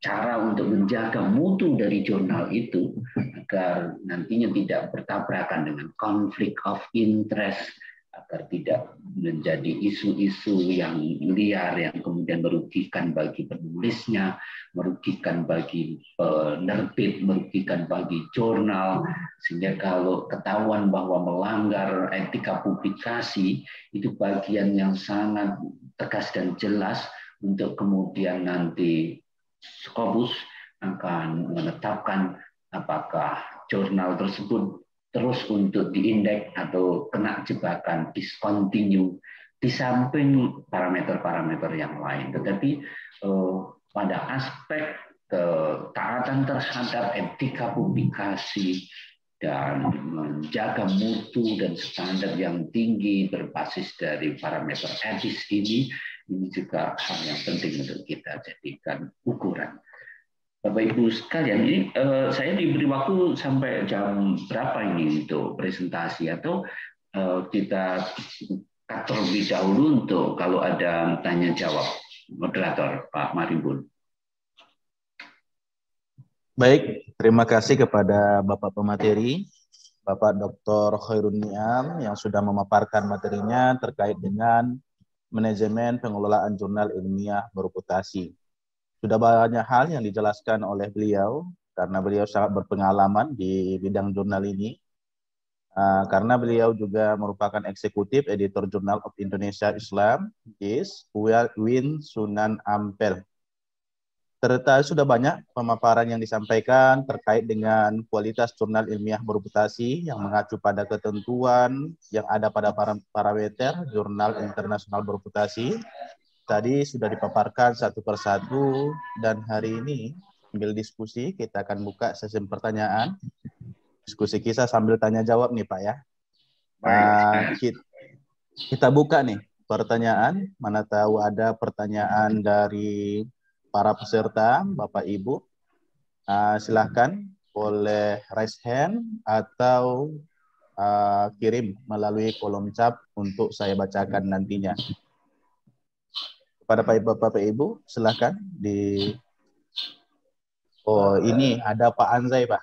cara untuk menjaga mutu dari jurnal itu, agar nantinya tidak bertabrakan dengan konflik of interest, agar tidak menjadi isu-isu yang liar yang kemudian merugikan bagi penulisnya, merugikan bagi penerbit, merugikan bagi jurnal, sehingga kalau ketahuan bahwa melanggar etika publikasi itu bagian yang sangat tegas dan jelas untuk kemudian nanti Scopus akan menetapkan apakah jurnal tersebut terus untuk diindeks atau kena jebakan discontinue di samping parameter-parameter yang lain. Tetapi pada aspek ketaatan terhadap etika publikasi dan menjaga mutu dan standar yang tinggi berbasis dari parameter etis ini juga hal yang penting untuk kita jadikan ukuran. Bapak Ibu sekalian, ini saya diberi waktu sampai jam berapa ini untuk presentasi, atau kita cut terlebih dahulu untuk kalau ada tanya jawab. Moderator Pak Marimbun. Baik, terima kasih kepada Bapak pemateri, Bapak Dr. Khairun Niam yang sudah memaparkan materinya terkait dengan manajemen pengelolaan jurnal ilmiah bereputasi. Sudah banyak hal yang dijelaskan oleh beliau, karena beliau sangat berpengalaman di bidang jurnal ini. Karena beliau juga merupakan eksekutif editor Journal of Indonesia Islam, JIS, Win Sunan Ampel. Serta sudah banyak pemaparan yang disampaikan terkait dengan kualitas jurnal ilmiah bereputasi yang mengacu pada ketentuan yang ada pada parameter jurnal internasional bereputasi. Tadi sudah dipaparkan satu persatu, dan hari ini sambil diskusi kita akan buka sesi pertanyaan. Diskusi kisah sambil tanya jawab nih Pak ya. Kita buka nih pertanyaan, mana tahu ada pertanyaan dari para peserta, Bapak Ibu. Silahkan boleh raise hand atau kirim melalui kolom chat untuk saya bacakan nantinya. Pada Bapak Ibu, silakan di. Oh, ini ada Pak Anzai, Pak.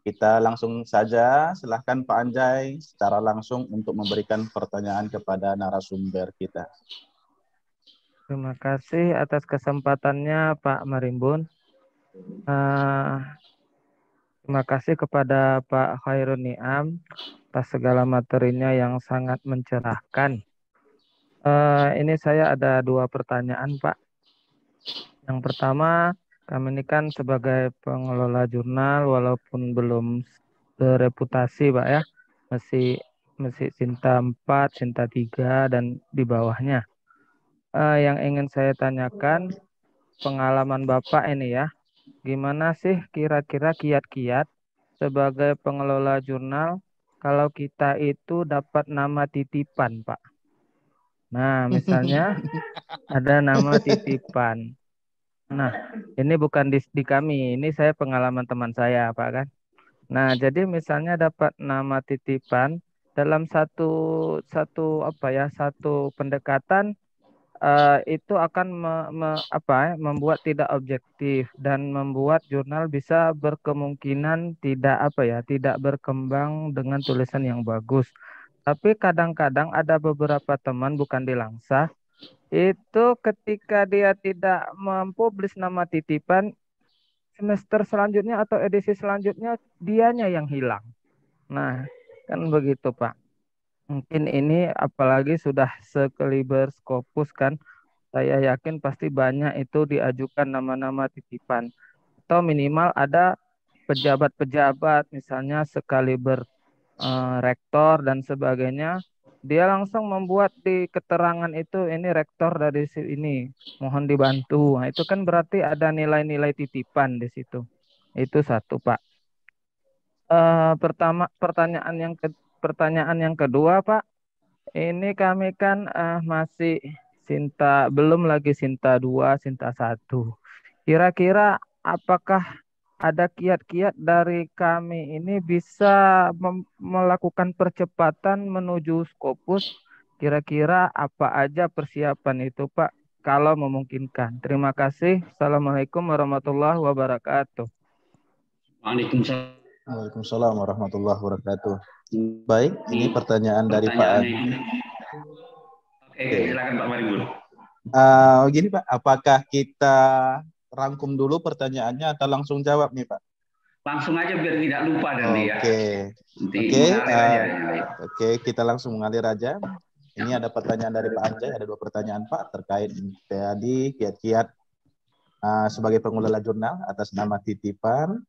Kita langsung saja, silakan Pak Anzai secara langsung untuk memberikan pertanyaan kepada narasumber kita. Terima kasih atas kesempatannya Pak Marimbun. Terima kasih kepada Pak Khairun Niam atas segala materinya yang sangat mencerahkan. Ini saya ada 2 pertanyaan, Pak. Yang pertama, kami ini kan sebagai pengelola jurnal, walaupun belum bereputasi, Pak ya, masih Sinta 4, Sinta 3, dan di bawahnya. Yang ingin saya tanyakan, pengalaman Bapak ini ya, gimana sih kira-kira kiat-kiat sebagai pengelola jurnal kalau kita itu dapat nama titipan, Pak? Nah, misalnya ada nama titipan. Nah, ini bukan di kami, ini saya pengalaman teman saya, Pak kan. Nah, jadi misalnya dapat nama titipan dalam satu pendekatan itu akan membuat tidak objektif dan membuat jurnal bisa berkemungkinan tidak berkembang dengan tulisan yang bagus. Tapi kadang-kadang ada beberapa teman, bukan di Langsa, itu ketika dia tidak mempublish nama titipan, semester selanjutnya atau edisi selanjutnya dianya yang hilang. Nah, kan begitu Pak. Mungkin ini apalagi sudah sekaliber Scopus kan, saya yakin pasti banyak itu diajukan nama-nama titipan. Atau minimal ada pejabat-pejabat misalnya sekaliber rektor dan sebagainya, dia langsung membuat di keterangan itu, ini rektor dari ini, mohon dibantu. Nah, itu kan berarti ada nilai-nilai titipan di situ. Itu satu, Pak. Pertanyaan yang kedua, Pak. Ini kami kan masih belum lagi Sinta 2, Sinta 1. Kira-kira apakah ada kiat-kiat dari kami ini bisa melakukan percepatan menuju Scopus? Kira-kira apa aja persiapan itu, Pak, kalau memungkinkan? Terima kasih. Assalamualaikum warahmatullahi wabarakatuh. Waalaikumsalam. Waalaikumsalam warahmatullahi wabarakatuh. Baik, ini pertanyaan dari Pak Andi. Oke, silakan Pak Maribur. Gini Pak, apakah kita rangkum dulu pertanyaannya atau langsung jawab nih Pak? Langsung aja biar tidak lupa nanti ya. Oke, kita langsung mengalir aja. Ini ada pertanyaan dari Pak Anjay, ada 2 pertanyaan Pak terkait tadi kiat-kiat sebagai pengelola jurnal atas nama titipan,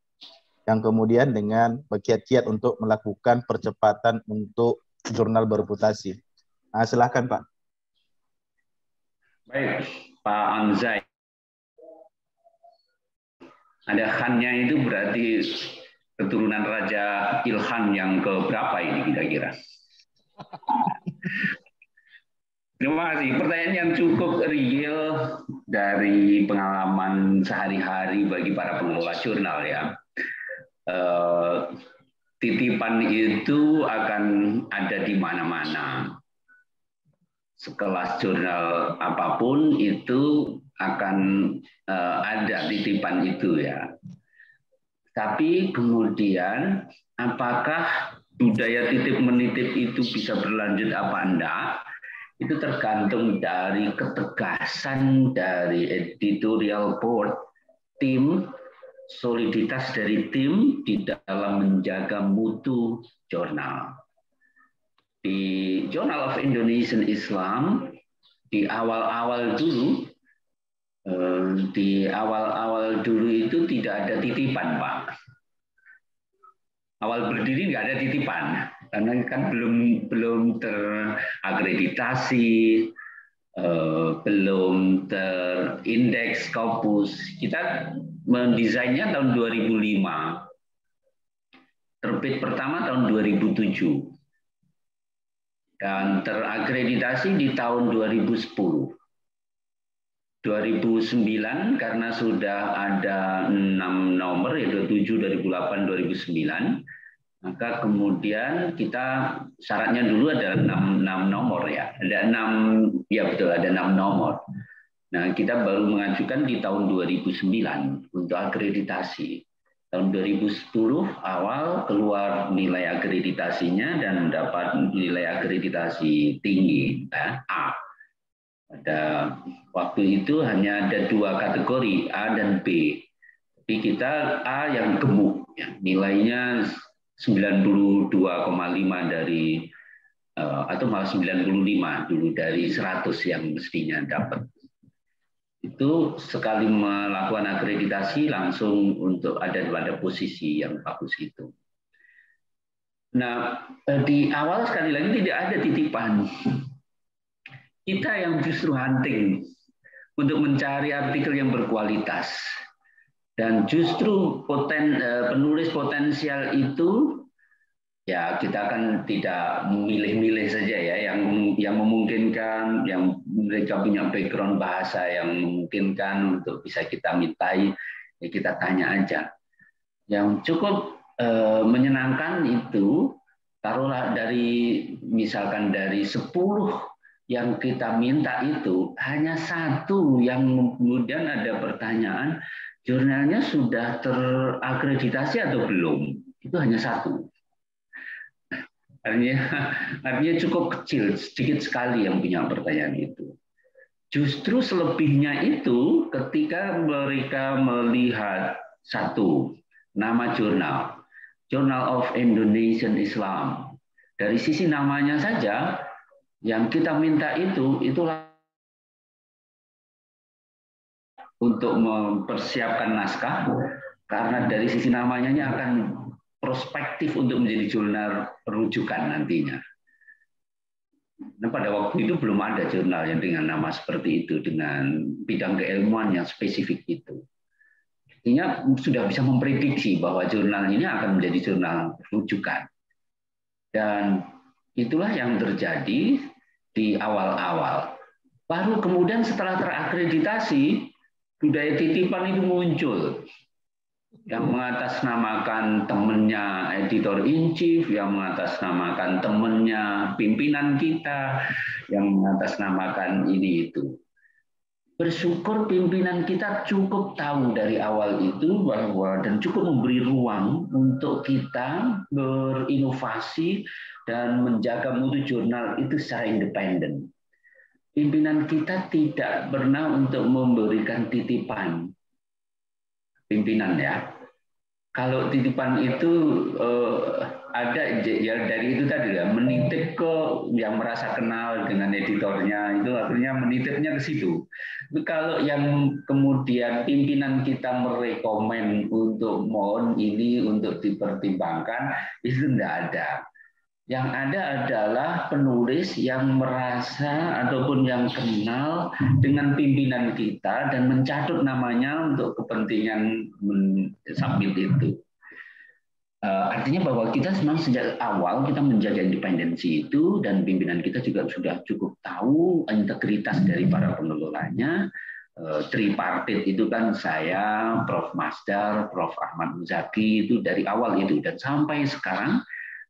yang kemudian dengan kiat-kiat untuk melakukan percepatan untuk jurnal bereputasi. Silahkan Pak. Baik, Pak Anzai. Ada Khannya itu berarti keturunan Raja Ilhan yang keberapa ini kira-kira? Terima kasih. Pertanyaan yang cukup real dari pengalaman sehari-hari bagi para pengelola jurnal ya. Titipan itu akan ada di mana-mana. Sekelas jurnal apapun itu akan ada titipan itu ya. Tapi kemudian apakah budaya titip menitip itu bisa berlanjut apa enggak? Itu tergantung dari ketegasan dari editorial board, tim, soliditas dari tim di dalam menjaga mutu jurnal. Di Journal of Indonesian Islam di awal-awal dulu itu tidak ada titipan Pak. Awal berdiri nggak ada titipan karena kan belum terakreditasi, belum terindeks Scopus. Kita mendesainnya tahun 2005, terbit pertama tahun 2007. Dan terakreditasi di tahun 2010. 2009 karena sudah ada 6 nomor, yaitu 7, 2008, 2009, maka kemudian kita syaratnya dulu ada 6 nomor ya. Ada 6, ya betul, ada 6 nomor. Nah, kita baru mengajukan di tahun 2009 untuk akreditasi. Tahun 2010 awal keluar nilai akreditasinya dan mendapat nilai akreditasi tinggi ya, A. Pada waktu itu hanya ada 2 kategori A dan B. Tapi kita A yang gemuk, ya, nilainya 92,5 dari atau malah 95 dulu dari 100 yang mestinya dapat. Itu sekali melakukan akreditasi langsung untuk ada pada posisi yang bagus itu. Nah, di awal sekali lagi tidak ada titipan. Kita yang justru hunting untuk mencari artikel yang berkualitas. Dan justru penulis potensial itu ya kita kan tidak milih-milih saja ya, yang memungkinkan, yang mereka punya background bahasa yang memungkinkan untuk bisa kita mintai, ya kita tanya aja. Yang cukup menyenangkan itu, taruhlah misalkan dari 10 yang kita minta itu, hanya 1 yang kemudian ada pertanyaan, jurnalnya sudah terakreditasi atau belum? Itu hanya 1. Artinya cukup kecil, sedikit sekali yang punya pertanyaan itu. Justru selebihnya itu ketika mereka melihat 1 nama jurnal, Journal of Indonesian Islam. Dari sisi namanya saja, yang kita minta itulah untuk mempersiapkan naskah, karena dari sisi namanya akan prospektif untuk menjadi jurnal rujukan nantinya. Nah, pada waktu itu belum ada jurnal yang dengan nama seperti itu, dengan bidang keilmuan yang spesifik itu. Artinya sudah bisa memprediksi bahwa jurnal ini akan menjadi jurnal rujukan. Dan itulah yang terjadi di awal-awal. Baru kemudian setelah terakreditasi, budaya titipan itu muncul. Yang mengatasnamakan temannya editor in chief, yang mengatasnamakan temannya pimpinan kita, yang mengatasnamakan ini itu. bersyukur pimpinan kita cukup tahu dari awal itu bahwa dan cukup memberi ruang untuk kita berinovasi dan menjaga mutu jurnal itu secara independen. Pimpinan kita tidak pernah untuk memberikan titipan. Pimpinan ya. Kalau titipan itu ada ya dari itu tadi ya, menitip ke yang merasa kenal dengan editornya, itu akhirnya menitipnya ke situ. Tapi kalau yang kemudian pimpinan kita merekomen untuk mohon ini untuk dipertimbangkan, itu tidak ada. Yang ada adalah penulis yang merasa ataupun yang kenal dengan pimpinan kita dan mencatut namanya untuk kepentingan submit itu. Artinya bahwa kita memang sejak awal kita menjaga independensi itu dan pimpinan kita juga sudah cukup tahu integritas dari para pengelolanya. Tripartit itu kan saya, Prof. Masdar, Prof. Ahmad Muzaki itu dari awal itu dan sampai sekarang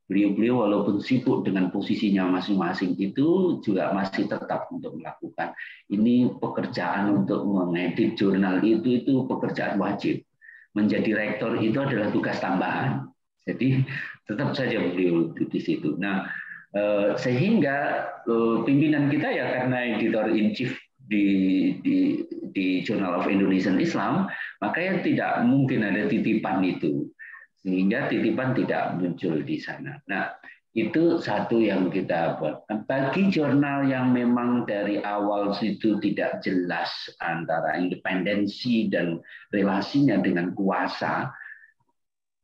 beliau-beliau walaupun sibuk dengan posisinya masing-masing itu juga masih tetap untuk melakukan ini pekerjaan untuk mengedit jurnal itu pekerjaan wajib. Menjadi rektor itu adalah tugas tambahan. Jadi tetap saja beliau di situ. Nah, sehingga pimpinan kita ya karena editor in chief di Journal of Indonesian Islam, maka ya tidak mungkin ada titipan itu. Sehingga titipan tidak muncul di sana. Nah, itu satu yang kita buat. Bagi jurnal yang memang dari awal situ tidak jelas antara independensi dan relasinya dengan kuasa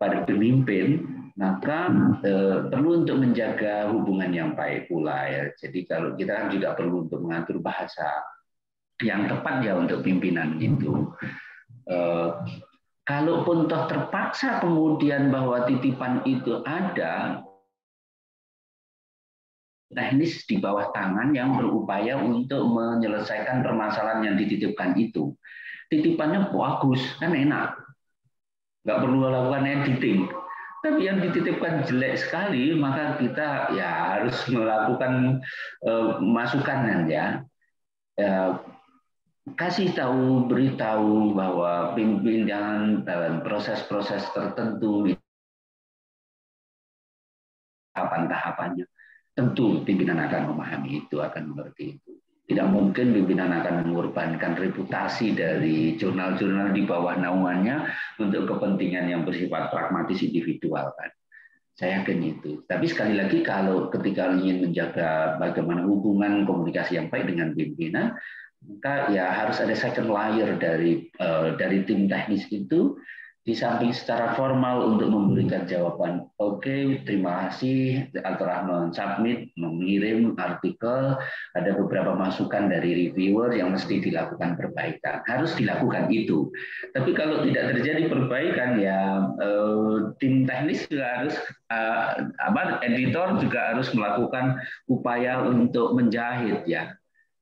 pada pemimpin, maka perlu untuk menjaga hubungan yang baik pula ya. Jadi kalau kita kan juga perlu untuk mengatur bahasa yang tepat ya untuk pimpinan itu. Kalaupun toh terpaksa kemudian bahwa titipan itu ada, teknis di bawah tangan yang berupaya untuk menyelesaikan permasalahan yang dititipkan itu. Titipannya bagus, kan enak. Nggak perlu lakukan editing. Tapi yang dititipkan jelek sekali, maka kita ya harus melakukan masukan ya. Kasih tahu, beritahu bahwa pimpinan dalam proses-proses tertentu, tahapan-tahapannya, tentu pimpinan akan memahami itu, akan mengerti itu. Tidak mungkin pimpinan akan mengorbankan reputasi dari jurnal-jurnal di bawah naungannya untuk kepentingan yang bersifat pragmatis individual kan. Saya yakin itu. Tapi sekali lagi kalau ketika ingin menjaga bagaimana hubungan komunikasi yang baik dengan pimpinan, maka ya harus ada second layer dari tim teknis itu di samping secara formal untuk memberikan jawaban oke, terima kasih telah men-submit, mengirim artikel, ada beberapa masukan dari reviewer yang mesti dilakukan perbaikan, harus dilakukan itu. Tapi kalau tidak terjadi perbaikan ya tim teknis juga harus editor juga harus melakukan upaya untuk menjahit ya.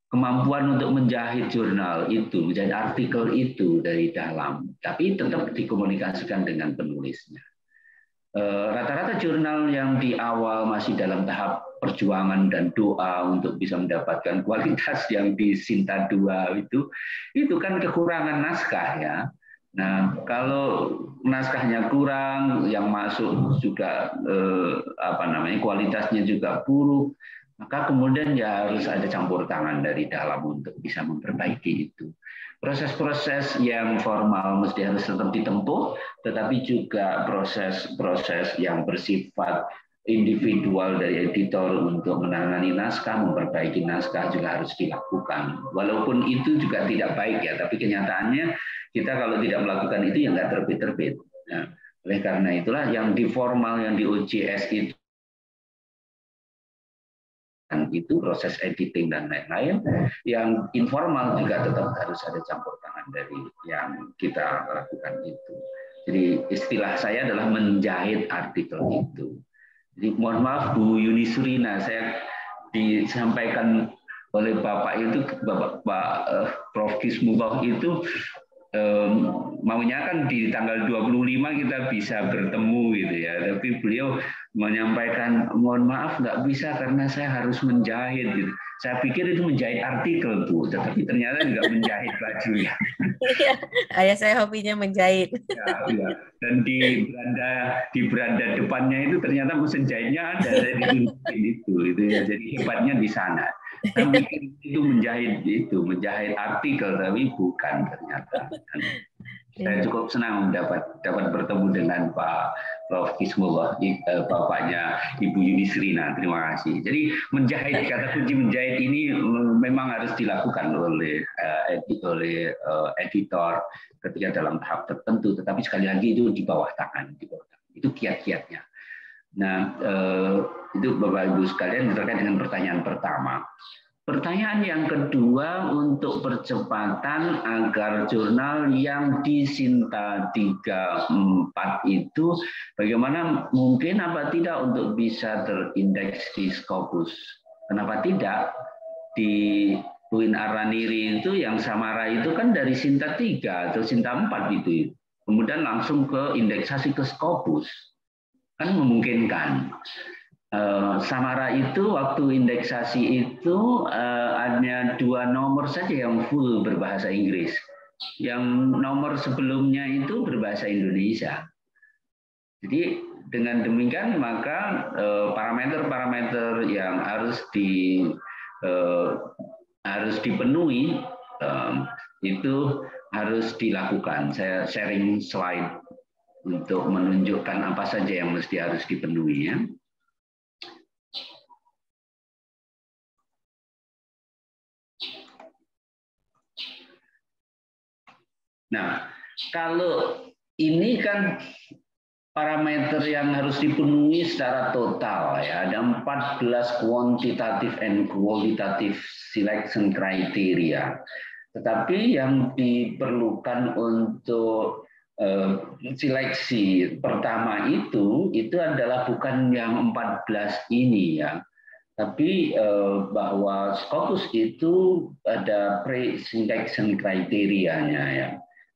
Kemampuan untuk menjahit jurnal itu, menjahit artikel itu dari dalam, tapi tetap dikomunikasikan dengan penulisnya. Rata-rata jurnal yang di awal masih dalam tahap perjuangan dan doa untuk bisa mendapatkan kualitas yang di Sinta 2 itu kan kekurangan naskah ya. Nah, kalau naskahnya kurang, yang masuk juga kualitasnya juga buruk, maka kemudian ya harus ada campur tangan dari dalam untuk bisa memperbaiki itu. Proses-proses yang formal mesti harus tetap ditempuh, tetapi juga proses-proses yang bersifat individual dari editor untuk menangani naskah, memperbaiki naskah juga harus dilakukan. Walaupun itu juga tidak baik ya, tapi kenyataannya kita kalau tidak melakukan itu ya nggak terbit-terbit. Nah, oleh karena itulah yang di formal, yang di OJS itu proses editing dan lain-lain, yang informal juga tetap harus ada campur tangan dari yang kita lakukan itu. Jadi istilah saya adalah menjahit artikel itu. Jadi mohon maaf Bu Yuni Surina, saya disampaikan oleh Bapak itu, Pak Prof. Kismullah itu maunya kan di tanggal 25 kita bisa bertemu gitu ya, tapi beliau menyampaikan mohon maaf nggak bisa karena saya harus menjahit gitu. Saya pikir itu menjahit artikel, Bu, tetapi ternyata juga menjahit baju ya. Iya, ayah saya hobinya menjahit. Ya. Dan di beranda depannya itu ternyata mesin jahitnya ada di itu ya. Jadi hebatnya di sana. Saya pikir itu menjahit artikel, tapi bukan ternyata. Saya cukup senang dapat bertemu dengan Pak Prof. Kismullah, bapaknya Ibu Yunisrina. Terima kasih. Jadi kata kunci menjahit ini memang harus dilakukan oleh editor ketika dalam tahap tertentu. Tetapi sekali lagi itu di bawah tangan. Itu kiat-kiatnya. Nah, itu Bapak Ibu sekalian terkait dengan pertanyaan pertama. Pertanyaan yang kedua untuk percepatan agar jurnal yang di Sinta 34 itu bagaimana mungkin apa tidak untuk bisa terindeks di Scopus? Kenapa tidak? Di Buin Araniri itu yang Samara itu kan dari Sinta 3 atau Sinta 4 gitu. Kemudian langsung ke indeksasi ke Scopus. Kan memungkinkan. Samara itu waktu indeksasi itu hanya 2 nomor saja yang full berbahasa Inggris. Yang nomor sebelumnya itu berbahasa Indonesia. Jadi dengan demikian maka parameter-parameter yang harus dipenuhi itu harus dilakukan. Saya sharing slide untuk menunjukkan apa saja yang mesti harus dipenuhi ya. Nah, kalau ini kan parameter yang harus dipenuhi secara total ya, ada 14 quantitative and qualitative selection criteria. Tetapi yang diperlukan untuk seleksi pertama itu adalah bukan yang 14 ini ya. Tapi bahwa Scopus itu ada pre-selection kriterianya ya.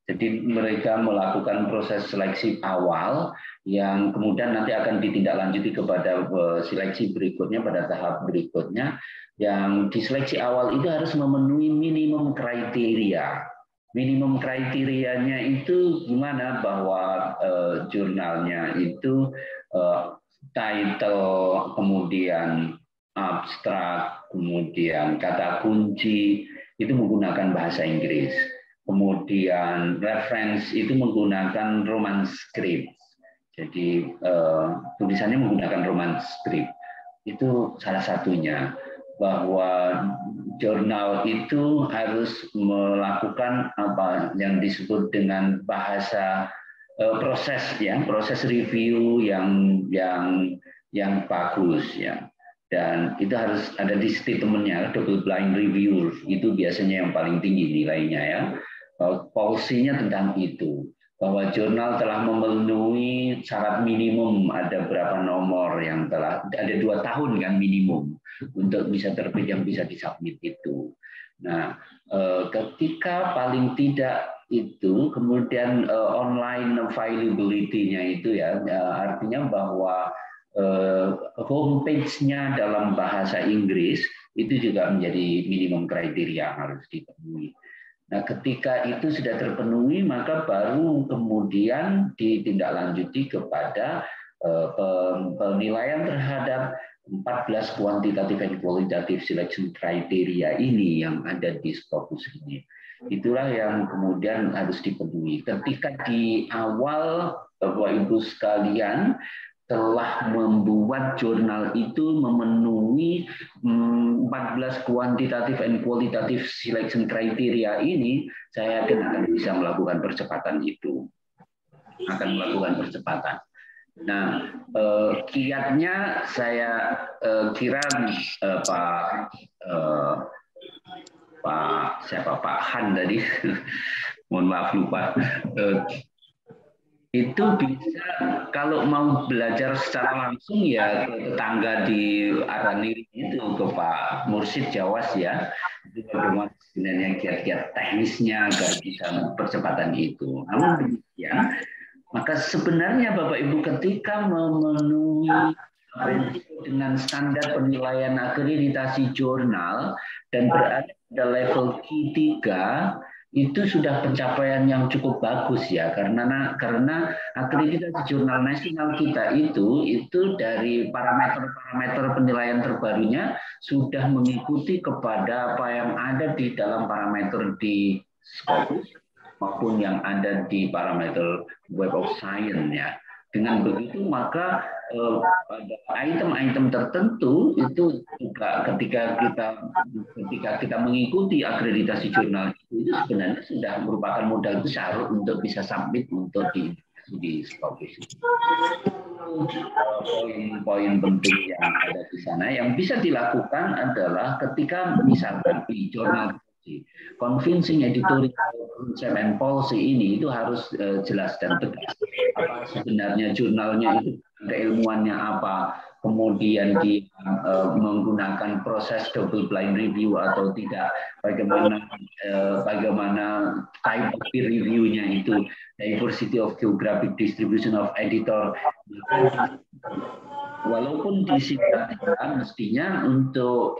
Jadi mereka melakukan proses seleksi awal yang kemudian nanti akan ditindaklanjuti kepada seleksi berikutnya pada tahap berikutnya. Yang di seleksi awal itu harus memenuhi minimum kriteria. Minimum kriterianya itu gimana? Bahwa jurnalnya itu title, kemudian abstrak, kemudian kata kunci itu menggunakan bahasa Inggris. Kemudian reference itu menggunakan Roman script. Jadi tulisannya menggunakan Roman script. Itu salah satunya. Bahwa jurnal itu harus melakukan apa yang disebut dengan bahasa proses review yang bagus ya. Dan itu harus ada di statementnya, double blind review itu biasanya yang paling tinggi nilainya ya. Policy-nya tentang itu, bahwa jurnal telah memenuhi syarat minimum, ada berapa nomor yang telah, ada 2 tahun kan minimum untuk bisa terbit yang bisa disubmit itu. Nah, ketika paling tidak itu, kemudian online availability-nya itu ya, artinya bahwa homepage-nya dalam bahasa Inggris itu juga menjadi minimum kriteria yang harus dipenuhi. Nah, ketika itu sudah terpenuhi, maka baru kemudian ditindaklanjuti kepada penilaian terhadap 14 kuantitatif dan kualitatif selection criteria ini yang ada di Scopus ini. Itulah yang kemudian harus dipenuhi. Ketika di awal Bapak Ibu sekalian telah membuat jurnal itu memenuhi 14 kuantitatif dan kualitatif selection criteria ini, saya yakin akan bisa melakukan percepatan itu. Akan melakukan percepatan. Nah, kiatnya saya kira Pak Han tadi, mohon maaf lupa. Itu bisa kalau mau belajar secara langsung ya ke tetangga di Araniri itu ke Pak Mursid Jawas ya, itu bagaimana sebenarnya kiat-kiat teknisnya agar bisa percepatan itu. Namun demikian, maka sebenarnya Bapak Ibu ketika memenuhi dengan standar penilaian akreditasi jurnal dan berada pada level Q3 itu sudah pencapaian yang cukup bagus ya, karena akreditasi jurnal nasional kita itu dari parameter penilaian terbarunya sudah mengikuti kepada apa yang ada di dalam parameter di Scopus maupun yang ada di parameter Web of Science ya. Dengan begitu maka pada item-item tertentu itu juga ketika kita mengikuti akreditasi jurnal itu sebenarnya sudah merupakan modal besar untuk bisa submit untuk di Scopus. Poin-poin penting yang ada di sana yang bisa dilakukan adalah ketika misalkan di jurnal convincing editorial concept and policy ini itu harus jelas dan tegas. Apa sebenarnya jurnalnya itu, keilmuannya apa, kemudian dia menggunakan proses double blind review atau tidak, bagaimana type of peer review-nya itu, diversity of geographic distribution of editor. Walaupun di sini mestinya untuk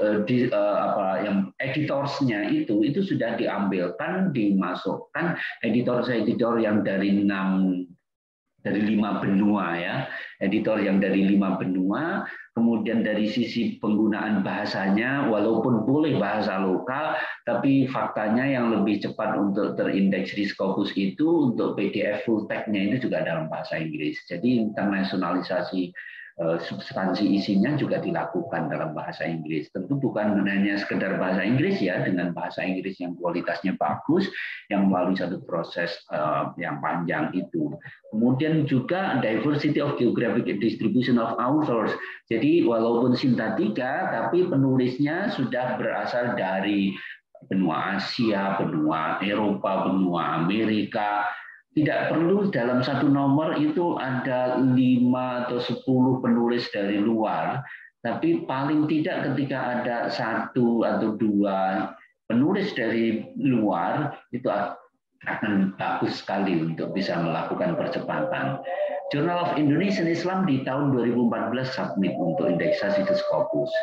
yang editorsnya itu sudah diambilkan, dimasukkan editor yang dari 5 benua ya, editor yang dari 5 benua. Kemudian dari sisi penggunaan bahasanya, walaupun boleh bahasa lokal, tapi faktanya yang lebih cepat untuk terindeks di Scopus itu untuk PDF full text-nya itu juga dalam bahasa Inggris. Jadi internasionalisasi substansi isinya juga dilakukan dalam bahasa Inggris. Tentu bukan hanya sekedar bahasa Inggris ya, dengan bahasa Inggris yang kualitasnya bagus, yang melalui satu proses yang panjang itu. Kemudian juga diversity of geographic distribution of authors. Jadi walaupun sintetika, tapi penulisnya sudah berasal dari benua Asia, benua Eropa, benua Amerika. Tidak perlu dalam satu nomor itu ada 5 atau 10 penulis dari luar, tapi paling tidak ketika ada 1 atau 2 penulis dari luar, itu akan bagus sekali untuk bisa melakukan percepatan. Journal of Indonesian Islam di tahun 2014 submit untuk indeksasi ke Scopus.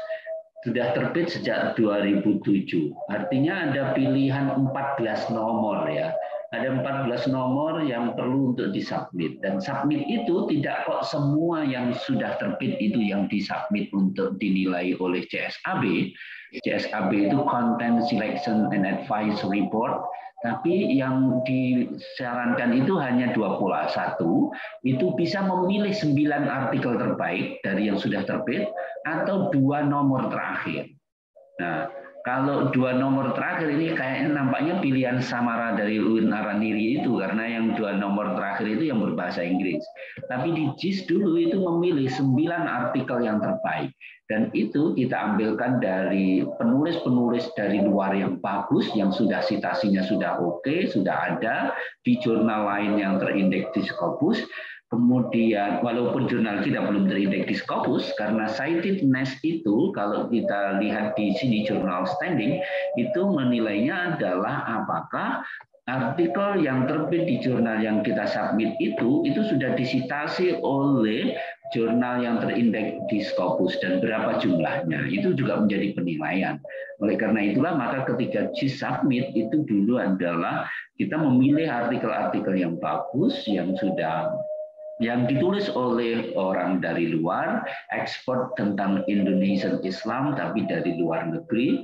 Sudah terbit sejak 2007. Artinya ada pilihan 14 nomor ya. Ada 14 nomor yang perlu untuk disubmit, dan submit itu tidak kok semua yang sudah terbit itu yang disubmit untuk dinilai oleh CSAB. CSAB itu Content Selection and Advice Report, tapi yang disarankan itu hanya 21, itu bisa memilih 9 artikel terbaik dari yang sudah terbit atau 2 nomor terakhir. Nah, kalau 2 nomor terakhir ini kayaknya nampaknya pilihan Samara dari UIN Araniri itu, karena yang 2 nomor terakhir itu yang berbahasa Inggris. Tapi di JIS dulu itu memilih 9 artikel yang terbaik. Dan itu kita ambilkan dari penulis-penulis dari luar yang bagus, yang sudah citasinya sudah oke, sudah ada di jurnal lain yang terindeks di Scopus. Kemudian walaupun jurnal kita belum terindeks di Scopus, karena citedness itu kalau kita lihat di sini jurnal standing itu menilainya adalah apakah artikel yang terbit di jurnal yang kita submit itu sudah disitasi oleh jurnal yang terindeks di Scopus dan berapa jumlahnya, itu juga menjadi penilaian. Oleh karena itulah maka ketika JIS submit itu dulu adalah kita memilih artikel-artikel yang bagus yang ditulis oleh orang dari luar, ekspor tentang Indonesian Islam tapi dari luar negeri,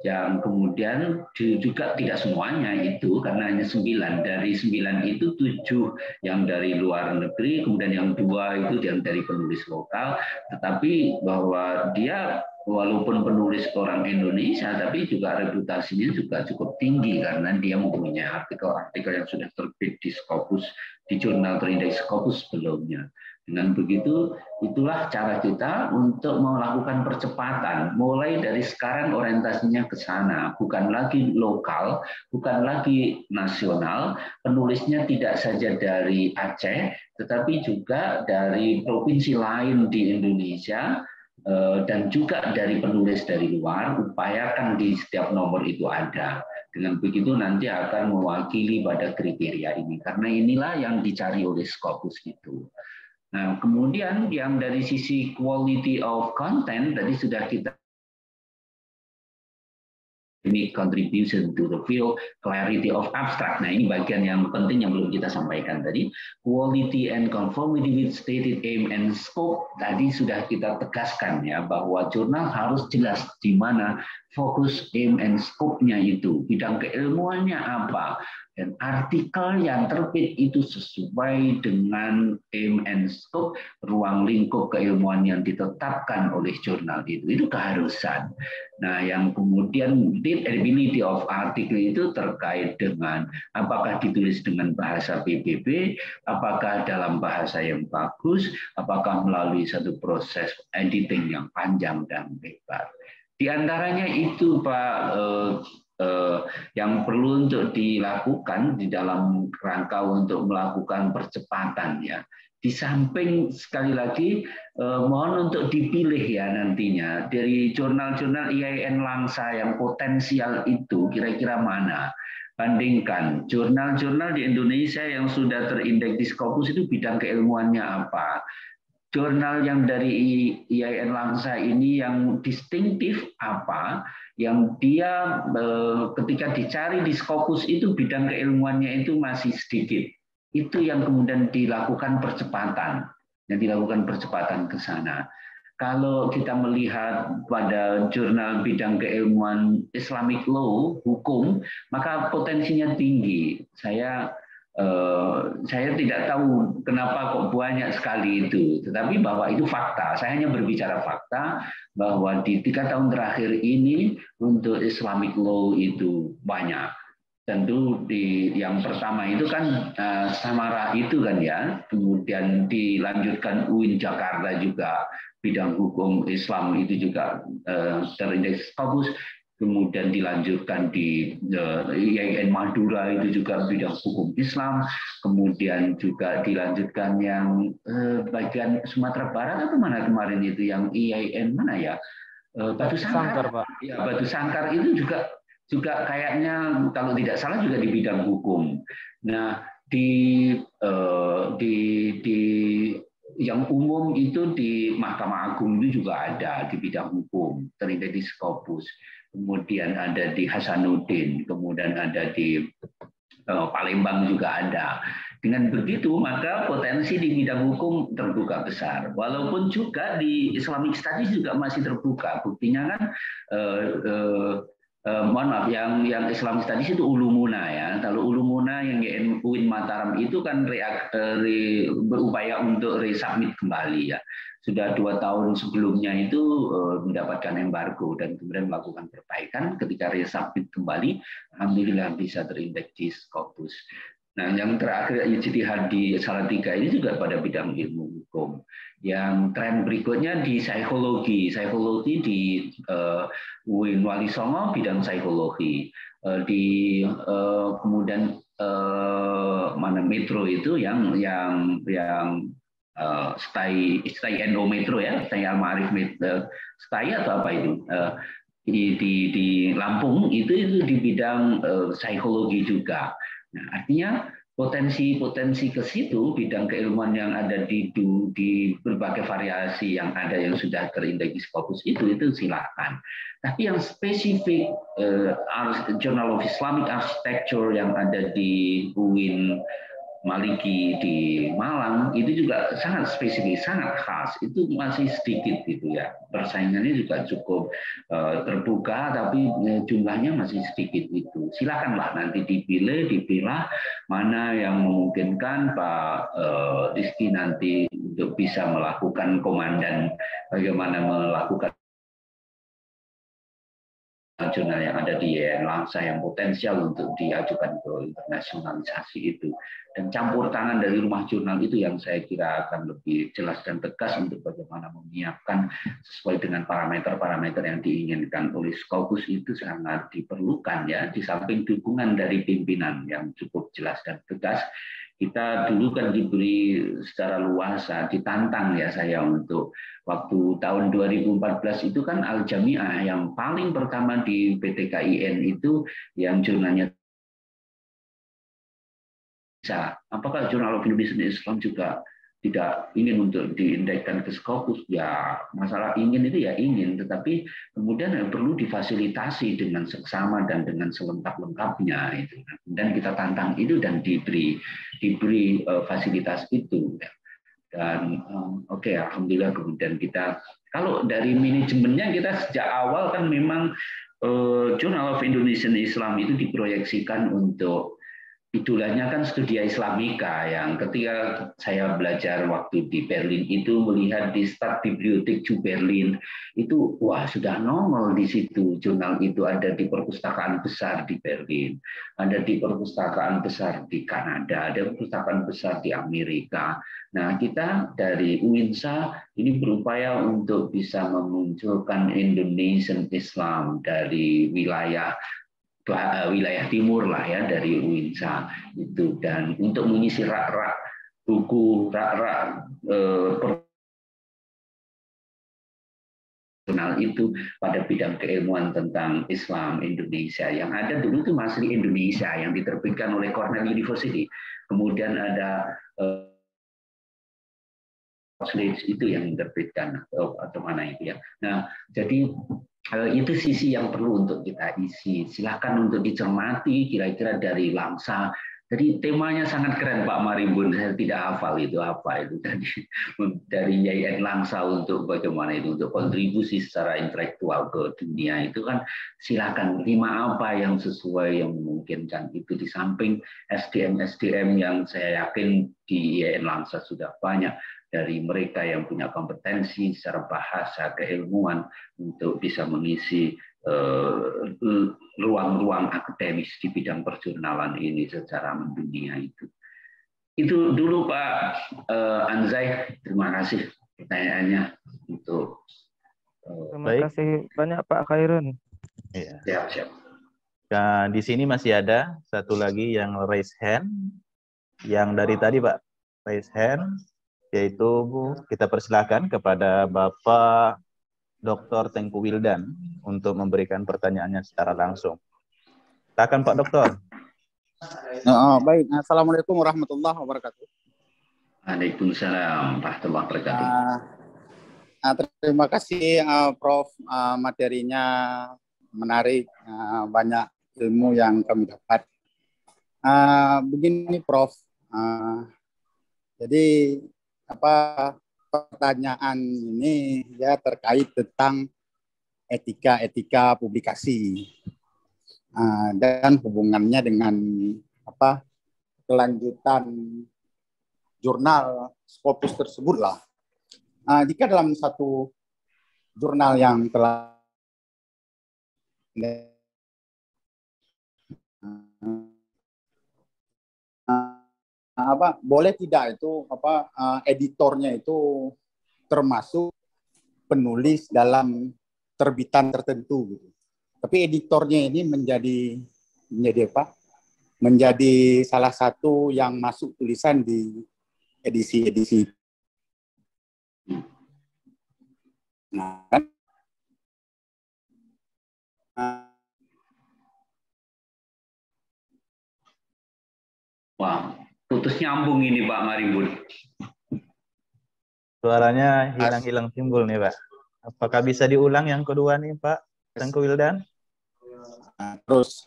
yang kemudian juga tidak semuanya itu, karena hanya 9, dari 9 itu 7 yang dari luar negeri, kemudian yang 2 itu yang dari penulis lokal, tetapi bahwa dia walaupun penulis orang Indonesia, tapi juga reputasinya juga cukup tinggi karena dia mempunyai artikel-artikel yang sudah terbit di Scopus, di jurnal terindeks Scopus sebelumnya. Dengan begitu, itulah cara kita untuk melakukan percepatan. Mulai dari sekarang orientasinya ke sana, bukan lagi lokal, bukan lagi nasional. Penulisnya tidak saja dari Aceh, tetapi juga dari provinsi lain di Indonesia, dan juga dari penulis dari luar, upayakan di setiap nomor itu ada. Dengan begitu nanti akan mewakili pada kriteria ini, karena inilah yang dicari oleh Scopus itu. Nah, kemudian yang dari sisi quality of content tadi sudah kita ini contribution to the field, clarity of abstract. Nah, ini bagian yang penting yang belum kita sampaikan tadi. Quality and conformity with stated aim and scope. Tadi sudah kita tegaskan ya bahwa jurnal harus jelas di mana fokus, aim, and scope-nya itu. Bidang keilmuannya apa. Dan artikel yang terbit itu sesuai dengan aim and scope, ruang lingkup keilmuan yang ditetapkan oleh jurnal itu. Itu keharusan. Nah, yang kemudian readability of article itu terkait dengan apakah ditulis dengan bahasa PBB, apakah dalam bahasa yang bagus, apakah melalui satu proses editing yang panjang dan lebar. Di antaranya itu Pak yang perlu untuk dilakukan di dalam rangka untuk melakukan percepatan ya. Di samping sekali lagi mohon untuk dipilih ya nantinya dari jurnal-jurnal IAIN Langsa yang potensial itu kira-kira mana. Bandingkan jurnal-jurnal di Indonesia yang sudah terindeks di Scopus itu bidang keilmuannya apa. Jurnal yang dari IAIN Langsa ini yang distintif apa, yang dia ketika dicari di Scopus itu bidang keilmuannya itu masih sedikit. Itu yang kemudian dilakukan percepatan, ke sana. Kalau kita melihat pada jurnal bidang keilmuan Islamic Law, hukum, maka potensinya tinggi. Saya tidak tahu kenapa kok banyak sekali itu, tetapi bahwa itu fakta. Saya hanya berbicara fakta bahwa di 3 tahun terakhir ini untuk Islamic Law itu banyak. Tentu yang pertama itu kan Samara itu kan ya, kemudian dilanjutkan UIN Jakarta juga bidang hukum Islam itu juga terindeks Scopus. Kemudian dilanjutkan di IAIN Madura itu juga bidang hukum Islam, kemudian juga dilanjutkan yang bagian Sumatera Barat atau mana kemarin itu yang IAIN mana ya, Batu Sangkar Pak. Ya, Batu Sangkar itu juga kayaknya kalau tidak salah juga di bidang hukum. Nah di yang umum itu di Mahkamah Agung itu juga ada di bidang hukum terindeks di Scopus. Kemudian ada di Hasanuddin, kemudian ada di Palembang juga ada. Dengan begitu maka potensi di bidang hukum terbuka besar. Walaupun juga di Islamic Studies juga masih terbuka. Buktinya kan mohon maaf, yang Islamic Studies itu Ulumuna ya. Kalau Ulumuna yang UIN Mataram itu kan berupaya untuk resubmit kembali ya. Sudah 2 tahun sebelumnya itu mendapatkan embargo dan kemudian melakukan perbaikan. Ketika resubmit kembali, alhamdulillah bisa terindeks di Scopus. Nah, yang terakhir ijtihad di Salatiga ini juga pada bidang ilmu hukum. Yang tren berikutnya di psikologi di UIN Wali Songo bidang psikologi. Kemudian mana Metro itu yang Stay Endo Metro ya, Stay Al-Ma'arif Metro, Stay atau apa itu di Lampung itu di bidang psikologi juga. Nah, artinya potensi ke situ bidang keilmuan yang ada di berbagai variasi yang ada yang sudah terindeks di Scopus itu silakan. Tapi yang spesifik Journal of Islamic Architecture yang ada di UIN Maliki di Malang itu juga sangat spesifik, sangat khas. Itu masih sedikit gitu ya. Persaingannya juga cukup terbuka, tapi jumlahnya masih sedikit itu. Silakanlah nanti dipilah mana yang memungkinkan Pak Rizky nanti untuk bisa melakukan komandan bagaimana melakukan jurnal yang ada di IAIN Langsa yang potensial untuk diajukan ke internasionalisasi itu. Dan campur tangan dari rumah jurnal itu yang saya kira akan lebih jelas dan tegas untuk bagaimana menyiapkan sesuai dengan parameter-parameter yang diinginkan oleh Scopus itu sangat diperlukan ya. Di samping dukungan dari pimpinan yang cukup jelas dan tegas, kita dulu kan diberi secara luas, ditantang ya saya untuk waktu tahun 2014 itu kan Al-Jami'ah yang paling pertama di PTKIN itu yang jurnalnya bisa. Apakah Journal of Indonesian Islam juga tidak ingin untuk diindahkan ke Scopus, ya masalah ingin itu ya ingin, tetapi kemudian perlu difasilitasi dengan seksama dan dengan selengkap-lengkapnya itu. Dan kita tantang itu dan diberi fasilitas itu. Dan oke, alhamdulillah kemudian kita, kalau dari manajemennya kita sejak awal kan memang Journal of Indonesian Islam itu diproyeksikan untuk idulanya kan Studia Islamika, yang ketika saya belajar waktu di Berlin itu melihat di Stadtbibliothek zu Berlin itu wah sudah nongol di situ, jurnal itu ada di perpustakaan besar di Berlin, ada di perpustakaan besar di Kanada, ada perpustakaan besar di Amerika. Nah, kita dari UINSA ini berupaya untuk bisa memunculkan Indonesian Islam dari wilayah timur lah ya, dari UINSA itu, dan untuk mengisi rak-rak buku, rak-rak personal itu pada bidang keilmuan tentang Islam Indonesia. Yang ada dulu itu masih Indonesia yang diterbitkan oleh Cornell University, kemudian ada itu yang diterbitkan atau mana itu ya. Nah, jadi itu sisi yang perlu untuk kita isi. Silakan untuk dicermati kira-kira dari Langsa. Jadi temanya sangat keren Pak Marimbun. Saya tidak hafal itu apa itu tadi dari YN Langsa untuk bagaimana itu untuk kontribusi secara intelektual ke dunia itu kan, silakan tema apa yang sesuai yang memungkinkan itu, di samping SDM yang saya yakin di YN Langsa sudah banyak dari mereka yang punya kompetensi secara bahasa keilmuan untuk bisa mengisi ruang-ruang akademis di bidang perjurnalan ini secara mendunia itu. Itu dulu Pak Anzai, terima kasih pertanyaannya untuk. Terima kasih banyak Pak Khairun. Iya. Siap. Nah, di sini masih ada satu lagi yang raise hand, yang dari tadi Pak raise hand, yaitu kita persilahkan kepada Bapak Dr. Tengku Wildan untuk memberikan pertanyaannya secara langsung. Silakan Pak Dokter. Baik, Assalamualaikum warahmatullahi wabarakatuh. Waalaikumsalam warahmatullahi wabarakatuh. Terima kasih Prof, materinya menarik, banyak ilmu yang kami dapat. Begini Prof, jadi pertanyaan ini ya terkait tentang etika publikasi dan hubungannya dengan kelanjutan jurnal Scopus tersebut lah. Jika dalam satu jurnal yang telah boleh tidak itu editornya itu termasuk penulis dalam terbitan tertentu gitu. Tapi editornya ini menjadi salah satu yang masuk tulisan di edisi. Wah, putus nyambung ini Pak Marimbun. Suaranya hilang-hilang timbul nih Pak. Apakah bisa diulang yang kedua nih Pak Tengku Wildan? Terus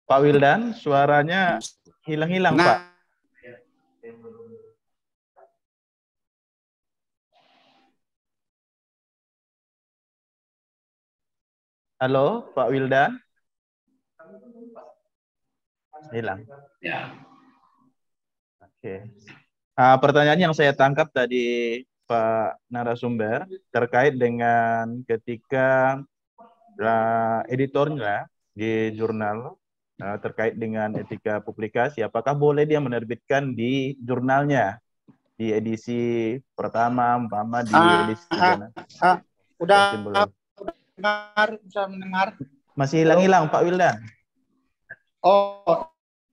Pak Wildan, suaranya hilang-hilang Pak. Halo Pak Wildan? Hilang. Ya. Oke. Pertanyaan yang saya tangkap tadi Pak narasumber terkait dengan ketika editornya di jurnal terkait dengan etika publikasi, apakah boleh dia menerbitkan di jurnalnya di edisi pertama, umpama di edisi udah bisa mendengar? Masih hilang-hilang Pak Wildan. Oh,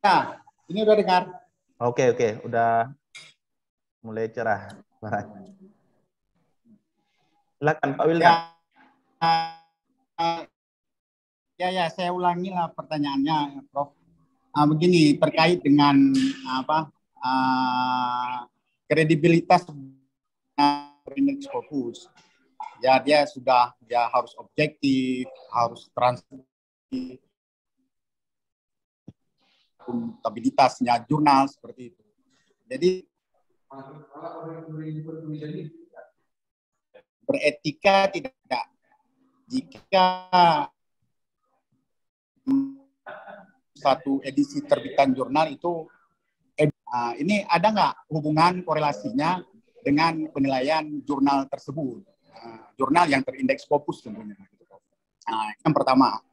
nah, ini udah dengar. Oke, udah mulai cerah. Silakan Pak Wildan. Ya, saya ulangi lah pertanyaannya, Prof. Begini, terkait dengan kredibilitas indeks fokus. Ya, dia harus objektif, harus transparan, akuntabilitasnya jurnal seperti itu. Jadi beretika tidak. Jika satu edisi terbitan jurnal itu ini ada nggak hubungan korelasinya dengan penilaian jurnal tersebut, jurnal yang terindeks Scopus tentunya. Yang pertama.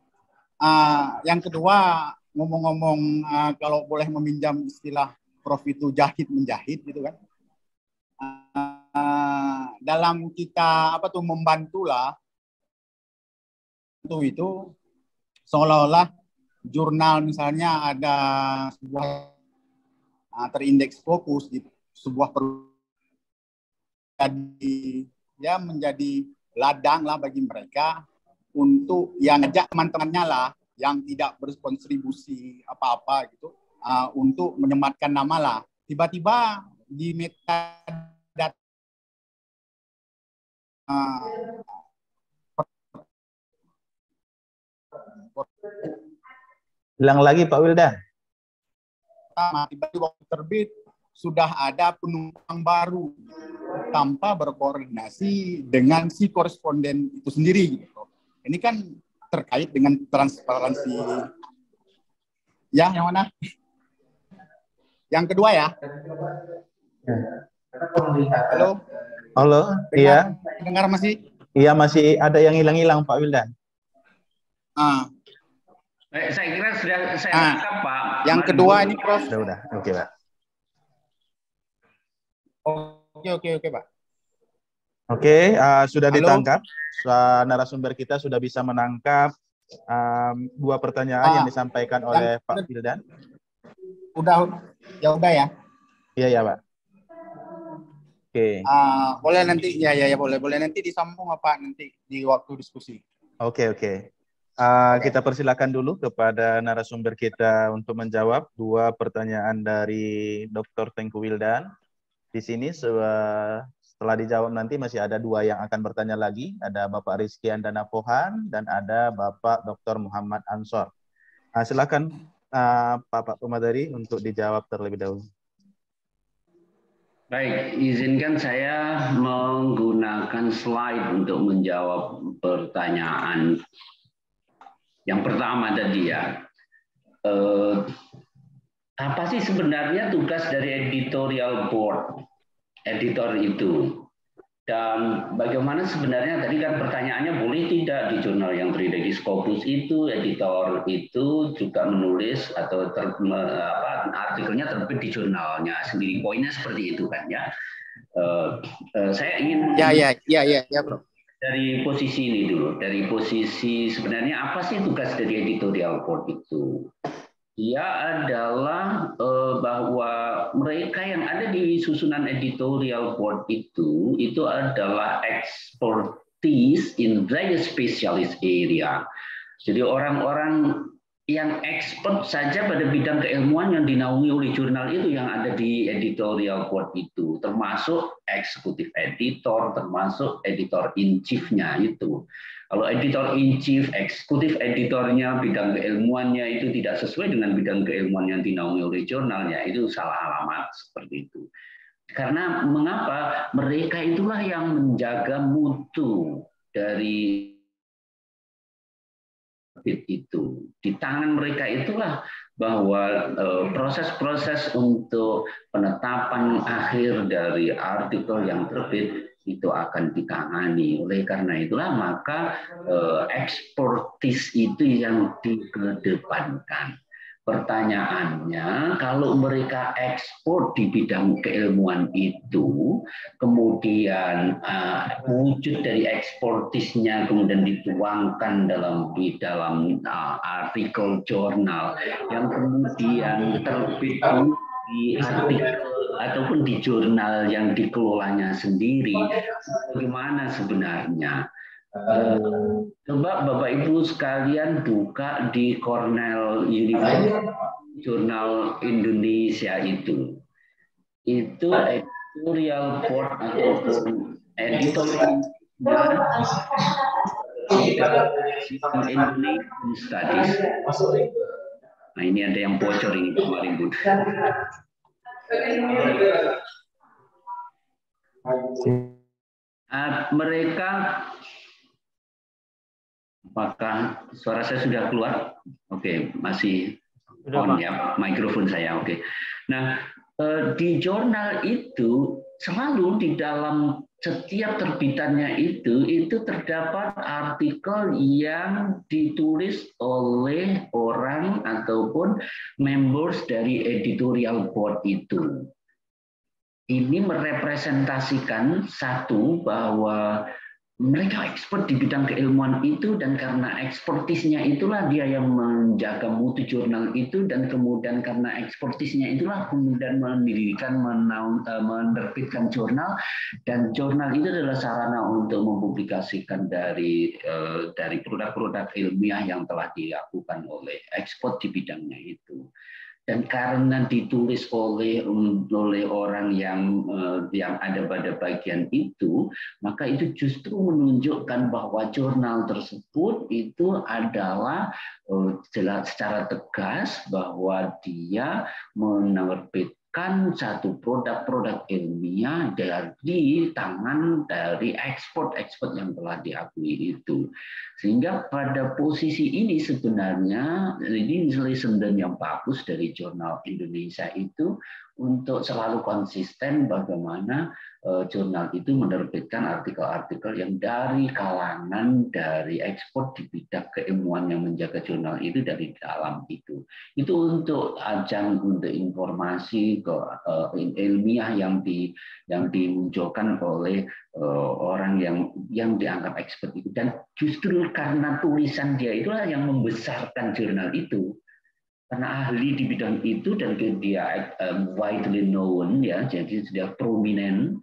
Yang kedua, ngomong-ngomong kalau boleh meminjam istilah Prof itu jahit menjahit gitu kan, dalam kita membantulah itu seolah-olah jurnal misalnya ada sebuah terindeks fokus di sebuah ya menjadi ladang lah bagi mereka untuk yang ngajak teman-temannya lah yang tidak berkontribusi apa-apa gitu untuk menyematkan nama lah. Tiba-tiba di metadata Hilang lagi Pak Wildan. Tiba-tiba waktu terbit sudah ada penumpang baru tanpa berkoordinasi dengan si koresponden itu sendiri. Gitu. Ini kan terkait dengan transparansi. Ya, yang mana? Yang kedua ya. Halo. Halo. Iya. Dengar masih? Iya, masih ada yang hilang-hilang Pak Wildan. Saya kira sudah saya tangkap Pak. Yang kedua ini Prof. Sudah. Oke Pak. Oke Pak. Oke, sudah ditangkap. Narasumber kita sudah bisa menangkap dua pertanyaan yang disampaikan oleh Pak Wildan. Udah ya. Iya Pak. Oke. Boleh nanti boleh nanti disambung Pak nanti di waktu diskusi. Oke. Kita persilakan dulu kepada narasumber kita untuk menjawab dua pertanyaan dari Dr. Tengku Wildan. Di sini setelah dijawab nanti masih ada dua yang akan bertanya lagi. Ada Bapak Rizky Andana Pohan dan ada Bapak Dr. Muhammad Ansor. Silakan Bapak pemateri untuk dijawab terlebih dahulu. Baik, izinkan saya menggunakan slide untuk menjawab pertanyaan. Yang pertama tadi ya, apa sih sebenarnya tugas dari editorial board, editor itu? Dan bagaimana sebenarnya tadi kan pertanyaannya boleh tidak di jurnal yang terindeks Scopus itu, editor itu juga menulis atau artikelnya terbit di jurnalnya sendiri. Poinnya seperti itu kan ya. Saya ingin Ya, Bro. Dari posisi ini dulu, dari posisi sebenarnya apa sih tugas dari editorial board itu? Dia adalah bahwa mereka yang ada di susunan editorial board itu adalah expertise in various specialist area. Jadi orang-orang yang expert saja pada bidang keilmuan yang dinaungi oleh jurnal itu yang ada di editorial board itu, termasuk eksekutif editor, termasuk editor in chief-nya itu. Kalau editor in chief, eksekutif editornya, bidang keilmuannya itu tidak sesuai dengan bidang keilmuan yang dinaungi oleh jurnalnya, itu salah alamat seperti itu. Karena mengapa? Mereka itulah yang menjaga mutu dari itu. Di tangan mereka itulah bahwa proses-proses untuk penetapan akhir dari artikel yang terbit itu akan ditangani. Oleh karena itulah maka expertise itu yang dikedepankan. Pertanyaannya, kalau mereka ekspor di bidang keilmuan itu, kemudian wujud dari ekspertisnya kemudian dituangkan dalam artikel jurnal yang kemudian terbit di artikel ataupun di jurnal yang dikelolanya sendiri, bagaimana sebenarnya? Coba Bapak Ibu sekalian buka di Cornell University Jurnal Indonesia itu editorial board ataupun editorial Indonesian Studies. Nah, ini ada yang bocor ini kemarin, Bu. Mereka, apakah suara saya sudah keluar? Oke, masih on ya, mikrofon saya. Oke. Nah, di jurnal itu selalu di dalam setiap terbitannya itu terdapat artikel yang ditulis oleh orang ataupun members dari editorial board itu. Ini merepresentasikan satu bahwa mereka expert di bidang keilmuan itu, dan karena ekspertisnya itulah dia yang menjaga mutu jurnal itu, dan kemudian karena ekspertisnya itulah kemudian mendirikan, menerbitkan jurnal, dan jurnal itu adalah sarana untuk mempublikasikan dari produk-produk ilmiah yang telah dilakukan oleh expert di bidangnya itu. Dan karena ditulis oleh orang yang ada pada bagian itu, maka itu justru menunjukkan bahwa jurnal tersebut itu adalah secara tegas bahwa dia menerbitkan satu produk-produk ilmiah dari tangan dari ekspert-ekspert yang telah diakui itu. Sehingga pada posisi ini sebenarnya ini lesson yang bagus dari jurnal Indonesia itu untuk selalu konsisten bagaimana jurnal itu menerbitkan artikel-artikel yang dari kalangan dari ekspert di bidang keilmuan yang menjaga jurnal itu dari dalam itu. Itu untuk ajang untuk informasi ilmiah yang dimunculkan oleh orang yang dianggap expert itu. Dan justru karena tulisan dia itulah yang membesarkan jurnal itu. Karena ahli di bidang itu dan dia widely known ya, jadi sudah prominent,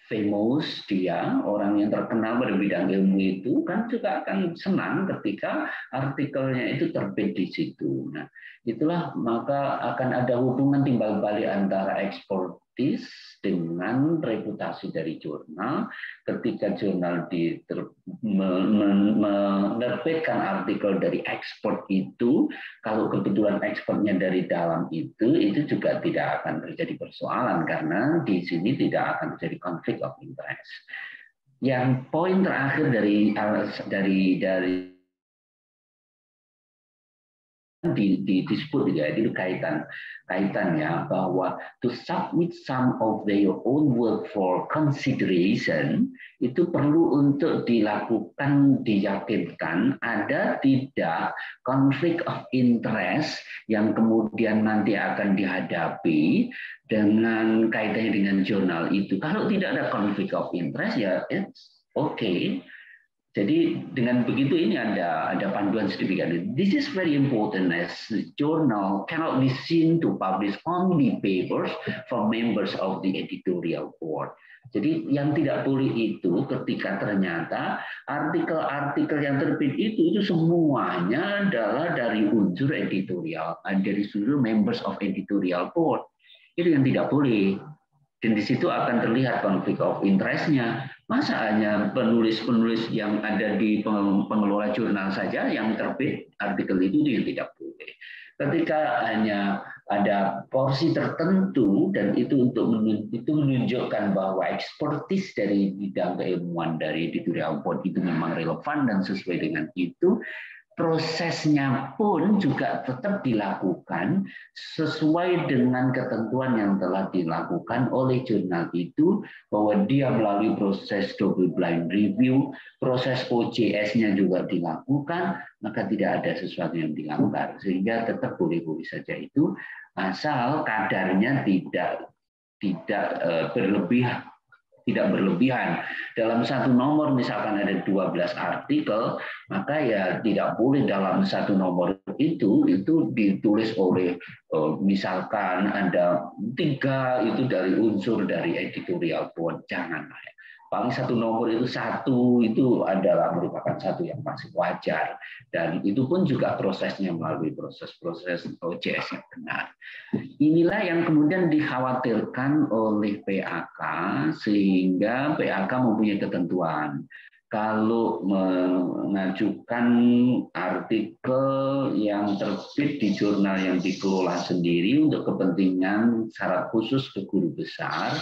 famous dia, orang yang terkenal pada bidang ilmu itu kan juga akan senang ketika artikelnya itu terbit di situ. Nah, itulah maka akan ada hubungan timbal balik antara ekspertis dengan reputasi dari jurnal. Ketika jurnal menerbitkan artikel dari expert itu, kalau kebetulan expertnya dari dalam itu juga tidak akan terjadi persoalan karena di sini tidak akan terjadi konflik of interest. Yang poin terakhir dari disebut juga itu kaitannya bahwa to submit some of their own work for consideration itu perlu untuk diyakinkan ada tidak konflik of interest yang kemudian nanti akan dihadapi dengan kaitannya dengan jurnal itu. Kalau tidak ada konflik of interest ya it's okay. Jadi dengan begitu ini ada panduan sedemikian. This is very important as the journal cannot be seen to publish only papers from members of the editorial board. Jadi yang tidak boleh itu ketika ternyata artikel-artikel yang terbit itu semuanya adalah dari unsur editorial, dari seluruh members of editorial board. Itu yang tidak boleh. Dan di situ akan terlihat konflik of interest-nya. Masa hanya penulis-penulis yang ada di pengelola jurnal saja yang terbit artikel itu yang tidak boleh. Ketika hanya ada porsi tertentu dan itu menunjukkan bahwa ekspertis dari bidang keilmuan dari editorial board itu memang relevan dan sesuai dengan itu, prosesnya pun juga tetap dilakukan sesuai dengan ketentuan yang telah dilakukan oleh jurnal itu, bahwa dia melalui proses double blind review, proses OJS-nya juga dilakukan, maka tidak ada sesuatu yang dilanggar, sehingga tetap boleh-boleh saja itu, asal kadarnya tidak berlebihan. Dalam satu nomor misalkan ada 12 artikel, maka ya tidak boleh dalam satu nomor itu ditulis oleh misalkan ada 3 itu dari unsur dari editorial board. Jangan. paling satu nomor itu satu itu adalah merupakan satu yang masih wajar, dan itu pun juga prosesnya melalui proses-proses OJS yang benar. Inilah yang kemudian dikhawatirkan oleh PAK, sehingga PAK mempunyai ketentuan. Kalau mengajukan artikel yang terbit di jurnal yang dikelola sendiri untuk kepentingan syarat khusus ke guru besar,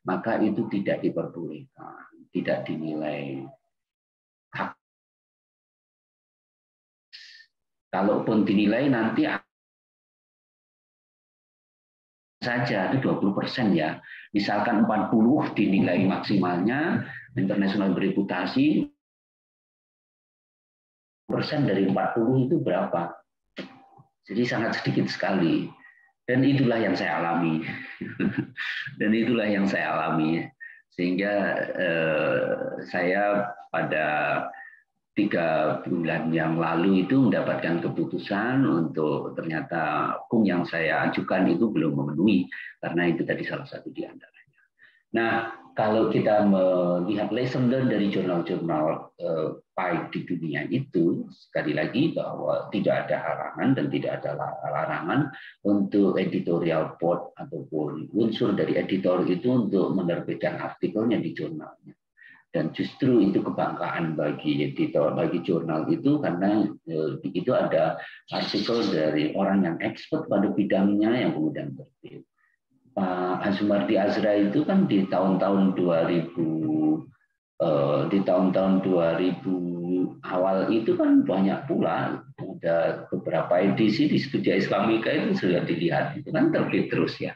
maka itu tidak diperbolehkan, tidak dinilai hak. Kalaupun dinilai nanti saja itu 20% ya. Misalkan 40 dinilai maksimalnya, internasional bereputasi, persen dari 40 itu berapa? Jadi sangat sedikit sekali. Dan itulah yang saya alami. Dan itulah yang saya alami. Sehingga saya pada 3 bulan yang lalu itu mendapatkan keputusan untuk ternyata hukum yang saya ajukan itu belum memenuhi. Karena itu tadi salah satu di antaranya. Nah, kalau kita melihat lesson learned dari jurnal-jurnal baik di dunia itu, sekali lagi bahwa tidak ada halangan dan tidak ada larangan untuk editorial board ataupun unsur dari editor itu untuk menerbitkan artikelnya di jurnalnya. Dan justru itu kebanggaan bagi editor, bagi jurnal itu, karena itu ada artikel dari orang yang expert pada bidangnya yang kemudian terbit. Pak Azumardi Azra itu kan di tahun-tahun 2000 awal itu kan banyak pula, ada beberapa edisi di Studia Islamika itu sudah dilihat, itu kan terbit terus ya.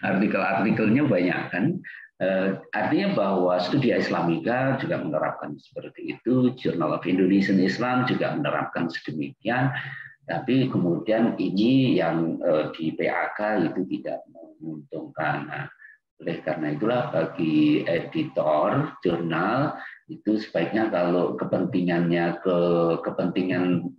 Artikel-artikelnya banyak kan. Artinya bahwa Studia Islamika juga menerapkan seperti itu, Journal of Indonesian Islam juga menerapkan sedemikian. Tapi kemudian ini yang di PAK itu tidak menguntungkan. Nah, oleh karena itulah bagi editor jurnal itu sebaiknya kalau kepentingannya ke kepentingan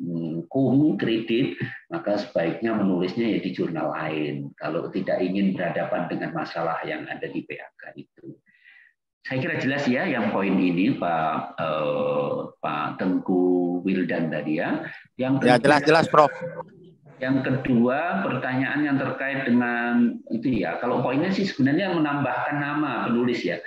kredit, maka sebaiknya menulisnya ya di jurnal lain. Kalau tidak ingin berhadapan dengan masalah yang ada di PAK itu. Saya kira jelas ya yang poin ini Pak Tengku Wildan tadi ya. Yang kedua, ya jelas Prof. Yang kedua pertanyaan yang terkait dengan itu ya. Kalau poinnya sih sebenarnya menambahkan nama penulis ya.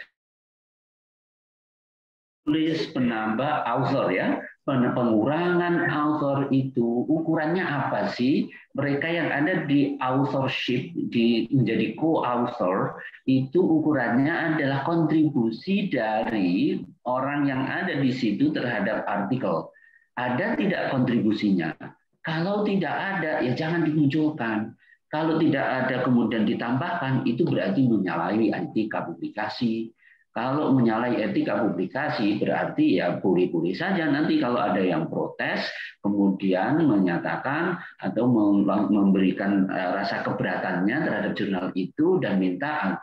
Tulis penambah author ya. Pengurangan author itu ukurannya apa sih? Mereka yang ada di authorship, menjadi co-author, itu ukurannya adalah kontribusi dari orang yang ada di situ terhadap artikel. Ada tidak kontribusinya? Kalau tidak ada, ya jangan dimunculkan. Kalau tidak ada kemudian ditambahkan, itu berarti menyalahi etika publikasi. Kalau menyalahi etika publikasi berarti ya boleh-boleh saja nanti kalau ada yang protes kemudian menyatakan atau memberikan rasa keberatannya terhadap jurnal itu dan minta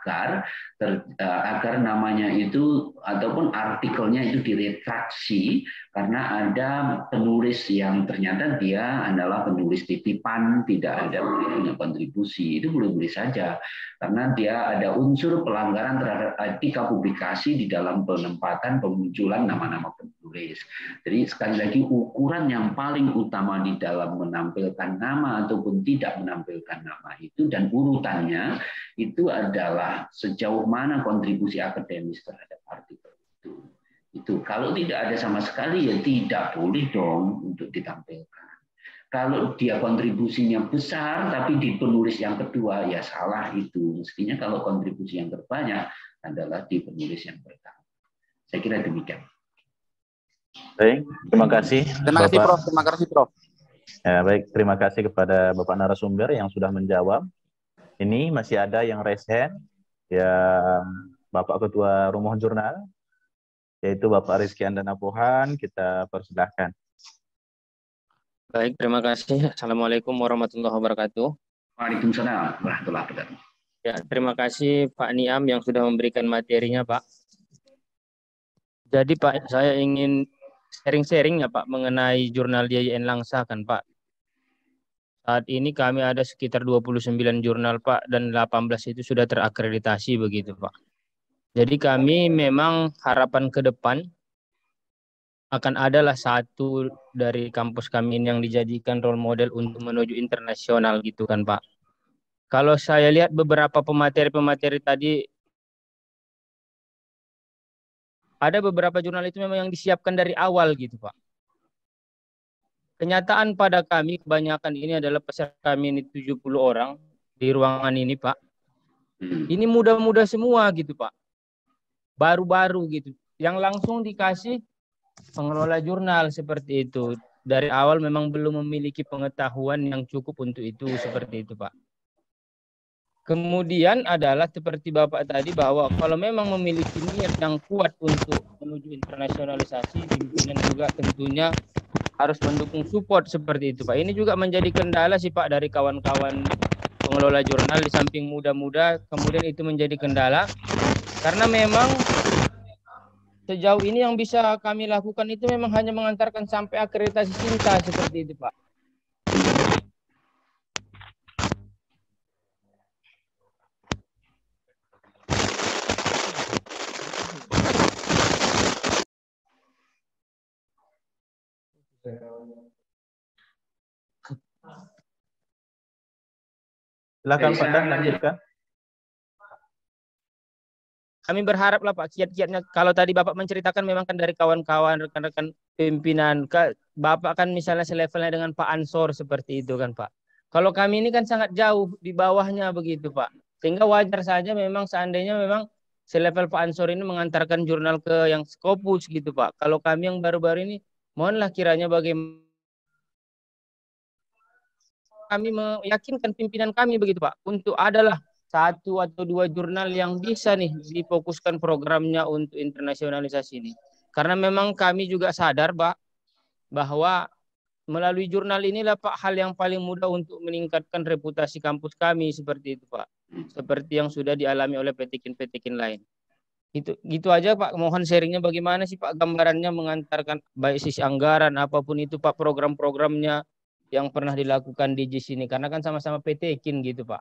agar namanya itu ataupun artikelnya itu diretraksi karena ada penulis yang ternyata dia adalah penulis titipan, tidak ada punya kontribusi. Itu boleh-boleh saja karena dia ada unsur pelanggaran terhadap etika publikasi di dalam penempatan pemunculan nama-nama penulis. Jadi sekali lagi ukuran yang paling utama di dalam menampilkan nama ataupun tidak menampilkan nama itu dan urutannya itu adalah sejauh mana kontribusi akademis terhadap artikel itu. Itu kalau tidak ada sama sekali ya tidak boleh dong untuk ditampilkan. Kalau dia kontribusinya besar tapi di penulis yang kedua ya salah itu. Mestinya kalau kontribusi yang terbanyak adalah di penulis yang pertama. Saya kira demikian. Baik, terima kasih. Terima kasih Prof. Terima kasih Prof. Ya, baik, terima kasih kepada Bapak narasumber yang sudah menjawab. Ini masih ada yang raise hand, yang Bapak Ketua Rumah Jurnal, yaitu Bapak Rizky Andana Pohan, kita persilahkan. Baik, terima kasih. Assalamualaikum warahmatullahi wabarakatuh. Waalaikumsalam warahmatullahi wabarakatuh. Ya, terima kasih Pak Niam yang sudah memberikan materinya, Pak. Jadi Pak, saya ingin sharing-sharing ya Pak mengenai jurnal YIN Langsa kan Pak. Saat ini kami ada sekitar 29 jurnal Pak dan 18 itu sudah terakreditasi begitu Pak. Jadi kami memang harapan ke depan akan adalah satu dari kampus kami ini yang dijadikan role model untuk menuju internasional gitu kan Pak. Kalau saya lihat beberapa pemateri-pemateri tadi, ada beberapa jurnal itu memang yang disiapkan dari awal gitu Pak. Kenyataan pada kami kebanyakan ini adalah peserta kami ini 70 orang di ruangan ini Pak. Ini muda-muda semua gitu Pak. Baru-baru gitu. Yang langsung dikasih pengelola jurnal seperti itu. Dari awal memang belum memiliki pengetahuan yang cukup untuk itu seperti itu Pak. Kemudian adalah seperti Bapak tadi bahwa kalau memang memiliki niat yang kuat untuk menuju internasionalisasi, pimpinan juga tentunya harus mendukung support seperti itu Pak. Ini juga menjadi kendala sih Pak dari kawan-kawan pengelola jurnal di samping muda-muda, kemudian itu menjadi kendala karena memang sejauh ini yang bisa kami lakukan itu memang hanya mengantarkan sampai akreditasi cinta seperti itu Pak. Silakan Pak Dan, lanjutkan. Kami berharap lah Pak, kiat-kiatnya kalau tadi Bapak menceritakan memang kan dari kawan-kawan, rekan-rekan pimpinan, Bapak kan misalnya selevelnya dengan Pak Ansor seperti itu kan Pak. Kalau kami ini kan sangat jauh di bawahnya begitu Pak. Sehingga wajar saja memang seandainya memang selevel Pak Ansor ini mengantarkan jurnal ke yang Scopus gitu Pak. Kalau kami yang baru-baru ini, mohonlah kiranya bagaimana kami meyakinkan pimpinan kami begitu Pak, untuk adalah 1 atau 2 jurnal yang bisa nih difokuskan programnya untuk internasionalisasi ini. Karena memang kami juga sadar Pak, bahwa melalui jurnal inilah Pak hal yang paling mudah untuk meningkatkan reputasi kampus kami seperti itu Pak. Seperti yang sudah dialami oleh petikin-petikin lain. Gitu aja Pak, mohon sharingnya bagaimana sih Pak gambarannya mengantarkan baik sisi anggaran apapun itu Pak, program-programnya yang pernah dilakukan di JIS ini. Karena kan sama-sama petikin gitu Pak.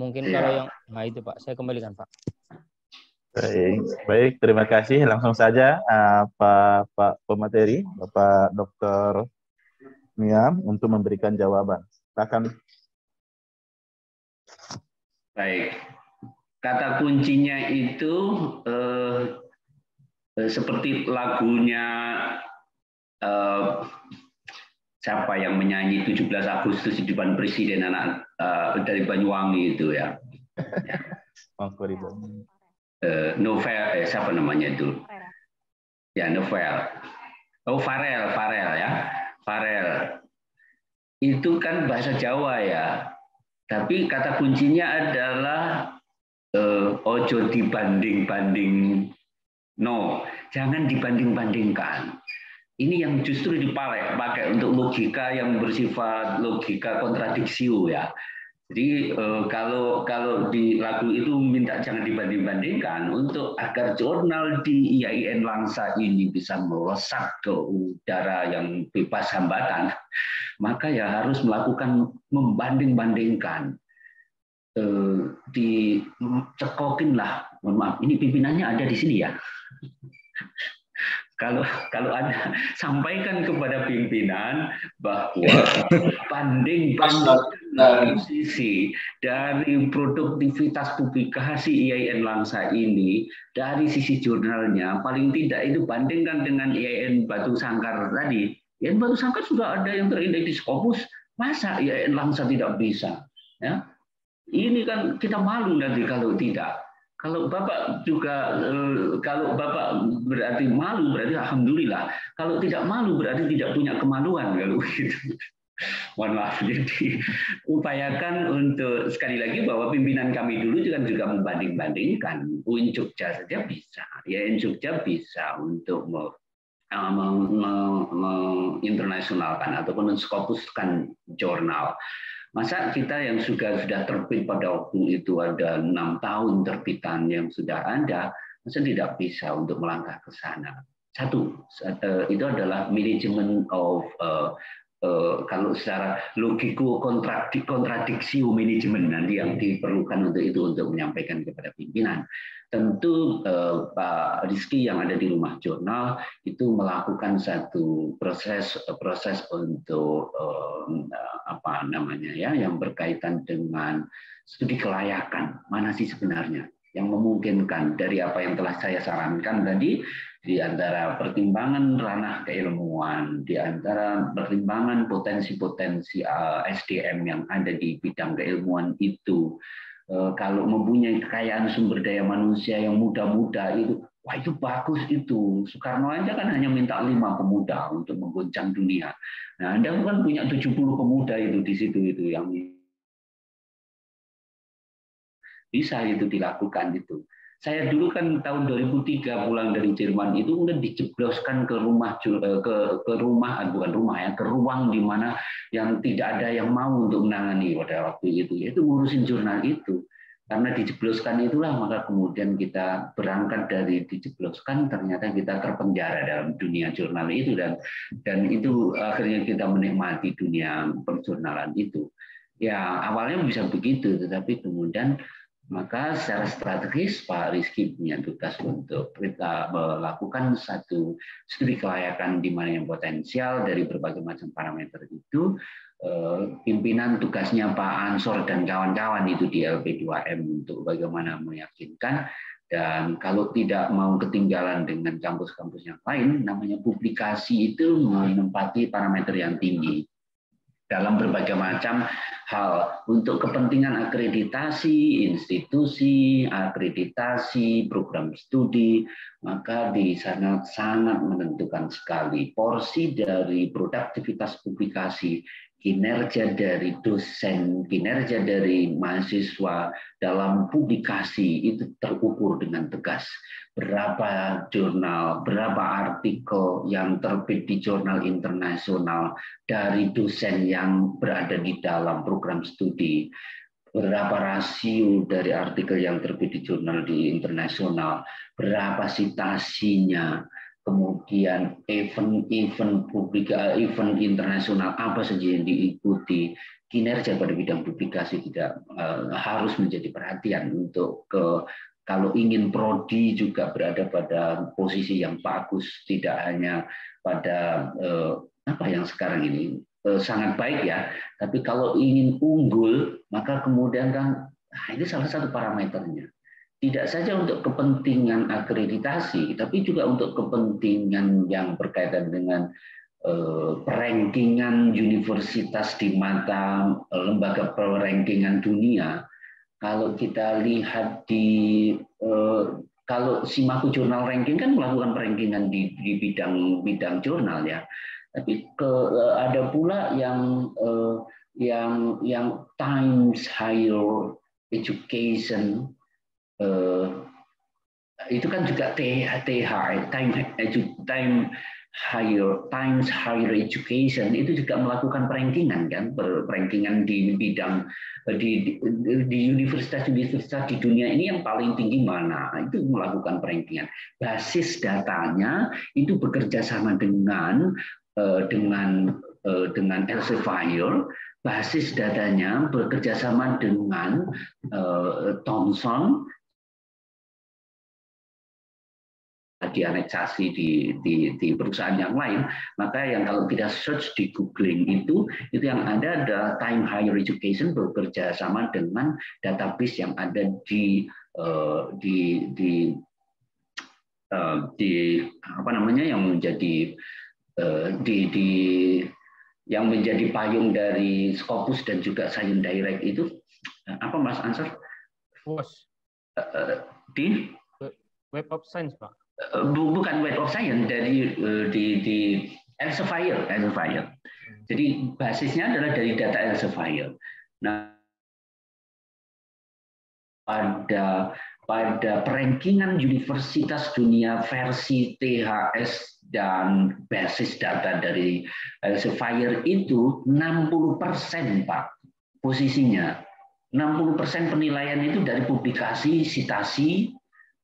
Mungkin kalau yang, nah itu Pak, saya kembalikan Pak. Baik, terima kasih. Langsung saja Pak pemateri, Bapak Dr. Niam untuk memberikan jawaban. Silakan. Baik, kata kuncinya itu seperti lagunya siapa yang menyanyi 17 Agustus di depan presiden anak dari Banyuwangi itu ya. Novel, siapa namanya itu? Ya, Novel. Oh, Farel ya. Farel. Itu kan bahasa Jawa ya. Tapi kata kuncinya adalah ojo dibanding-banding. No, jangan dibanding-bandingkan. Ini yang justru dipakai untuk logika yang bersifat logika kontradiksio ya. Jadi kalau di lagu itu minta jangan dibanding-bandingkan untuk agar jurnal di IAIN Langsa ini bisa melesat ke udara yang bebas hambatan, maka ya harus melakukan membanding-bandingkan. Dicekokin lah, mohon maaf, ini pimpinannya ada di sini ya. Kalau ada, sampaikan kepada pimpinan bahwa banding-banding sisi dari produktivitas publikasi IAIN Langsa ini dari sisi jurnalnya paling tidak itu bandingkan dengan IAIN Batu Sangkar tadi. IAIN Batu Sangkar sudah ada yang terindeks di Scopus, masa IAIN Langsa tidak bisa? Ya, ini kan kita malu nanti kalau tidak. Kalau Bapak juga, kalau Bapak berarti malu, berarti alhamdulillah. Kalau tidak malu, berarti tidak punya kemaluan kalau begitu. Mohon maaf. Jadi upayakan untuk sekali lagi bahwa pimpinan kami dulu juga membanding-bandingkan. UIN Jogja saja bisa, ya UIN Jogja bisa untuk menginternasionalkan ataupun menskopuskan jurnal. Masa kita yang sudah terbit pada waktu itu ada 6 tahun terbitan yang sudah ada, masa tidak bisa untuk melangkah ke sana. Satu, itu adalah management of kalau secara logiko kontradiksi manajemen nanti yang diperlukan untuk itu untuk menyampaikan kepada pimpinan. Tentu Pak Rizky yang ada di Rumah Jurnal itu melakukan satu proses untuk apa namanya ya, yang berkaitan dengan studi kelayakan mana sih sebenarnya yang memungkinkan dari apa yang telah saya sarankan tadi, di antara pertimbangan ranah keilmuan, di antara pertimbangan potensi-potensi SDM yang ada di bidang keilmuan itu. Kalau mempunyai kekayaan sumber daya manusia yang muda-muda itu, wah itu bagus itu. Soekarno aja kan hanya minta 5 pemuda untuk menggoncang dunia. Nah, Anda kan punya 70 pemuda itu di situ itu yang bisa itu dilakukan itu. Saya dulu kan tahun 2003 pulang dari Jerman itu udah dijebloskan ke rumah bukan rumah ya, ke ruang di mana yang tidak ada yang mau untuk menangani pada waktu itu, yaitu ngurusin jurnal itu. Karena dijebloskan itulah maka kemudian kita berangkat dari dijebloskan, ternyata kita terpenjara dalam dunia jurnal itu dan itu akhirnya kita menikmati dunia perjurnalan itu. Ya awalnya bisa begitu, tetapi kemudian maka secara strategis Pak Rizky punya tugas untuk kita melakukan satu studi kelayakan di mana yang potensial dari berbagai macam parameter itu. Pimpinan tugasnya Pak Ansor dan kawan-kawan itu di LP2M untuk bagaimana meyakinkan, dan kalau tidak mau ketinggalan dengan kampus-kampus yang lain, namanya publikasi itu menempati parameter yang tinggi dalam berbagai macam hal untuk kepentingan akreditasi institusi, akreditasi program studi, maka di sana sangat menentukan sekali porsi dari produktivitas publikasi, kinerja dari dosen, kinerja dari mahasiswa dalam publikasi itu terukur dengan tegas. Berapa jurnal, berapa artikel yang terbit di jurnal internasional dari dosen yang berada di dalam program studi, berapa rasio dari artikel yang terbit di jurnal di internasional, berapa citasinya, kemudian event internasional apa saja yang diikuti. Kinerja pada bidang publikasi tidak harus menjadi perhatian untuk kalau ingin prodi juga berada pada posisi yang bagus, tidak hanya pada apa yang sekarang ini sangat baik ya, tapi kalau ingin unggul maka kemudian kan ini salah satu parameternya. Tidak saja untuk kepentingan akreditasi, tapi juga untuk kepentingan yang berkaitan dengan perankingan universitas di mata lembaga perankingan dunia. Kalau kita lihat kalau Simaku Jurnal Ranking kan melakukan perankingan di bidang jurnal ya, tapi ada pula yang Times Higher Education itu kan juga Times Higher Education itu juga melakukan perankingan kan, perankingan di bidang di universitas-universitas di dunia ini yang paling tinggi mana, itu melakukan perankingan. Basis datanya itu bekerja sama dengan Elsevier, basis datanya bekerja sama dengan Thomson, dianeksasi di perusahaan yang lain. Maka yang kalau kita search di googling itu yang ada adalah Time Higher Education bekerja sama dengan database yang ada di apa namanya yang menjadi yang menjadi payung dari Scopus dan juga Science Direct itu apa Mas Ansor? Di Web of Science Pak. Bukan Web of Science, dari di Elsevier. Jadi basisnya adalah dari data Elsevier. Nah, pada perankingan universitas dunia versi THS dan basis data dari Elsevier itu 60% Pak posisinya. 60% penilaian itu dari publikasi, citasi,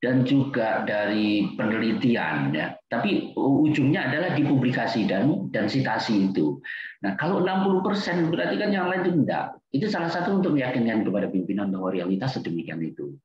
dan juga dari penelitian, ya. Tapi ujungnya adalah dipublikasi dan sitasi itu. Nah, kalau 60% berarti kan yang lain itu enggak. Itu salah satu untuk meyakinkan kepada pimpinan bahwa realitas sedemikian itu.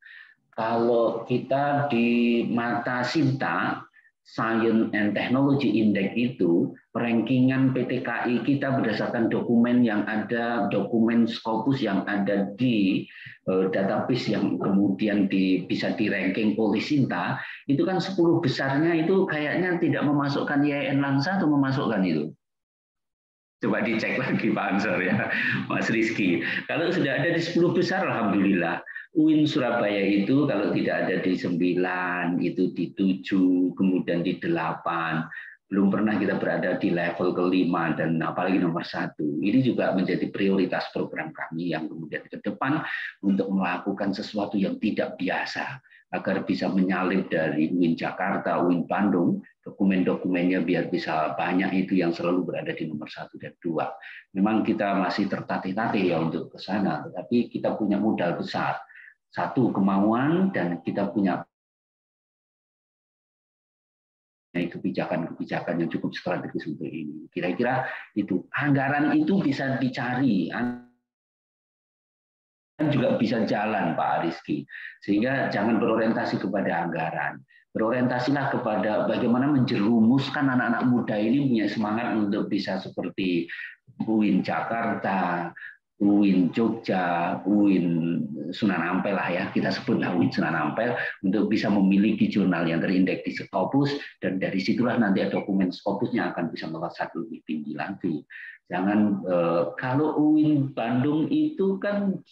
Kalau kita di mata Sinta, Science and Technology Index itu, rankingan PT-KAI kita berdasarkan dokumen yang ada, dokumen Scopus yang ada di database yang kemudian bisa di-ranking oleh Sinta, itu kan 10 besarnya itu kayaknya tidak memasukkan IAIN Langsa atau memasukkan itu. Coba dicek lagi Pak Ansor ya, Mas Rizky. Kalau sudah ada di 10 besar, alhamdulillah. UIN Surabaya itu kalau tidak ada di 9, itu di 7, kemudian di 8. Belum pernah kita berada di level ke-5 dan apalagi nomor 1. Ini juga menjadi prioritas program kami yang kemudian ke depan untuk melakukan sesuatu yang tidak biasa agar bisa menyalip dari UIN Jakarta, UIN Bandung, dokumen-dokumennya biar bisa banyak itu yang selalu berada di nomor 1 dan 2. Memang kita masih tertatih-tatih ya untuk ke sana, tetapi kita punya modal besar. Satu, kemauan, dan kita punya kebijakan-kebijakan yang cukup strategis untuk ini. Kira-kira itu. Anggaran itu bisa dicari, juga bisa jalan Pak Rizky. Sehingga jangan berorientasi kepada anggaran. Berorientasilah kepada bagaimana menjerumuskan anak-anak muda ini punya semangat untuk bisa seperti UIN Jakarta, UIN Jogja, UIN Sunan Ampel lah ya, kita sebutlah UIN Sunan Ampel, untuk bisa memiliki jurnal yang terindeks di Scopus, dan dari situlah nanti dokumen Scopusnya akan bisa melesat lebih tinggi lagi. Jangan kalau UIN Bandung itu kan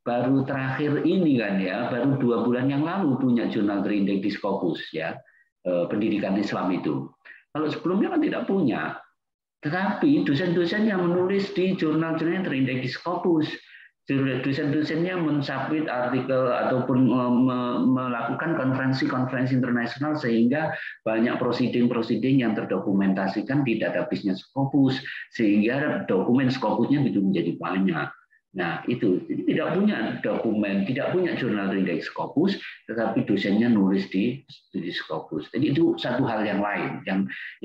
baru terakhir ini kan ya, baru 2 bulan yang lalu punya jurnal terindeks di Scopus ya, pendidikan Islam itu. Kalau sebelumnya kan tidak punya. Tetapi dosen-dosen yang menulis di jurnal-jurnal yang terindeks di Scopus, dosen-dosennya mensubmit artikel ataupun melakukan konferensi-konferensi internasional sehingga banyak prosiding-prosiding yang terdokumentasikan di database-nya Scopus, sehingga dokumen Scopusnya itu menjadi banyak. Nah, itu jadi tidak punya dokumen, tidak punya jurnal terindeks Scopus, tetapi dosennya nulis di Scopus. Jadi itu satu hal yang lain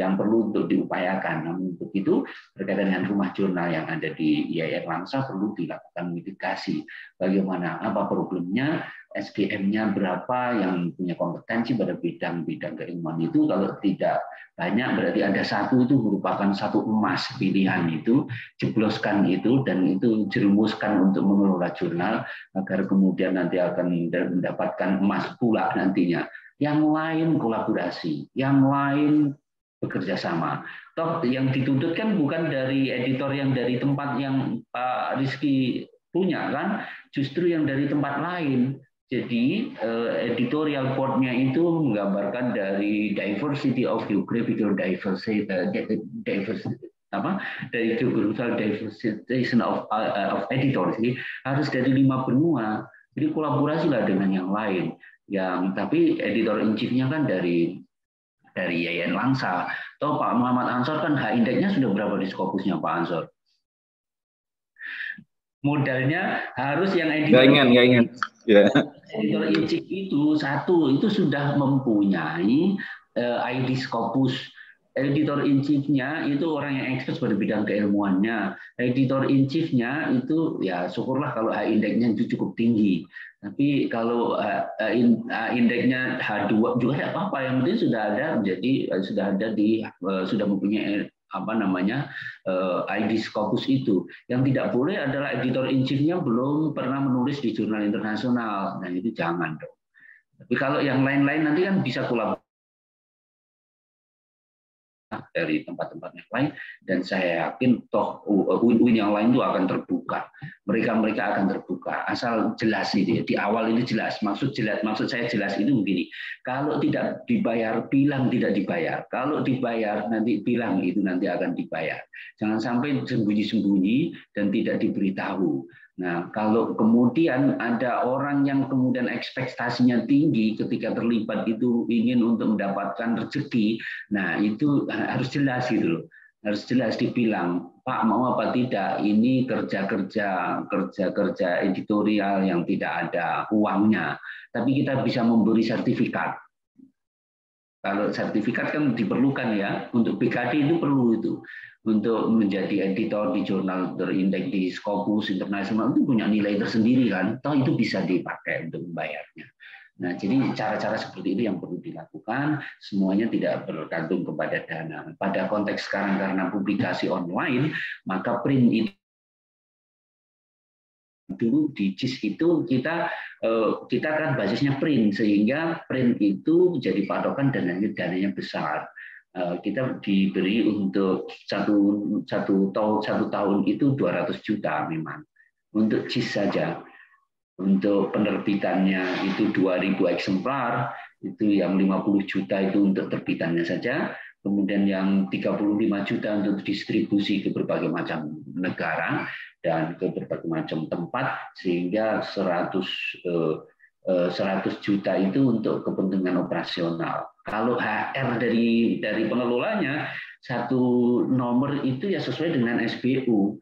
yang perlu untuk diupayakan. Namun untuk itu berkaitan dengan rumah jurnal yang ada di IAIN Langsa perlu dilakukan mitigasi. Bagaimana, apa problemnya, SDM-nya berapa yang punya kompetensi pada bidang-bidang keilmuan itu. Kalau tidak banyak berarti ada satu, itu merupakan satu emas pilihan itu, jebloskan itu, dan itu jerumuskan untuk mengelola jurnal agar kemudian nanti akan mendapatkan emas pula nantinya. Yang lain kolaborasi, yang lain bekerja sama. Toh yang dituntut kan bukan dari editor yang dari tempat yang Pak Rizky punya kan, justru yang dari tempat lain. Jadi editorial board-nya itu menggambarkan dari diversity of geographical diversity, dari geographical diversity of editor. Jadi harus dari 5 benua. Jadi kolaborasilah dengan yang lain. Tapi editor in chief-nya kan dari IAIN Langsa. Toh Pak Muhammad Ansor kan H-index-nya sudah berapa di Scopusnya Pak Ansor? Modalnya harus yang editor. Nggak ingat. Yeah. Editor in chief itu sudah mempunyai ID Scopus. Editor in chief-nya itu orang yang expert pada bidang keilmuannya. Editor in chief-nya itu ya syukurlah kalau H-index-nya itu cukup tinggi. Tapi kalau indeksnya H2 juga ya apa-apa, yang penting sudah ada, jadi sudah mempunyai ID Scopus itu. Yang tidak boleh adalah editor in chief-nya belum pernah menulis di jurnal internasional. Nah itu jangan dong. Tapi kalau yang lain-lain nanti kan bisa kolaborasi dari tempat-tempat yang lain, dan saya yakin toh UIN yang lain itu akan terbuka. Mereka akan terbuka asal jelas itu ya. Di awal ini jelas. Maksud saya jelas itu begini. Kalau tidak dibayar, bilang tidak dibayar. Kalau dibayar nanti bilang itu nanti akan dibayar. Jangan sampai sembunyi-sembunyi dan tidak diberitahu. Nah, kalau kemudian ada orang yang kemudian ekspektasinya tinggi ketika terlibat itu ingin untuk mendapatkan rezeki, nah itu harus jelas gitu loh. Harus jelas dibilang, Pak mau apa tidak, ini kerja-kerja editorial yang tidak ada uangnya, tapi kita bisa memberi sertifikat. Kalau sertifikat kan diperlukan ya, untuk PKD itu perlu itu. Untuk menjadi editor di jurnal terindeks di Scopus internasional itu punya nilai tersendiri kan, toh itu bisa dipakai untuk membayarnya. Nah, jadi cara-cara seperti itu yang perlu dilakukan, semuanya tidak bergantung kepada dana. Pada konteks sekarang karena publikasi online, maka print itu dulu di JIS itu kita kan basisnya print, sehingga print itu jadi patokan dananya besar. Kita diberi untuk satu tahun itu 200 juta memang untuk JIS saja. Untuk penerbitannya itu 2.000 eksemplar, itu yang 50 juta itu untuk terbitannya saja, kemudian yang 35 juta untuk distribusi ke berbagai macam negara dan ke berbagai macam tempat, sehingga 100 juta itu untuk kepentingan operasional. Kalau HR dari pengelolanya, satu nomor itu ya sesuai dengan SBU.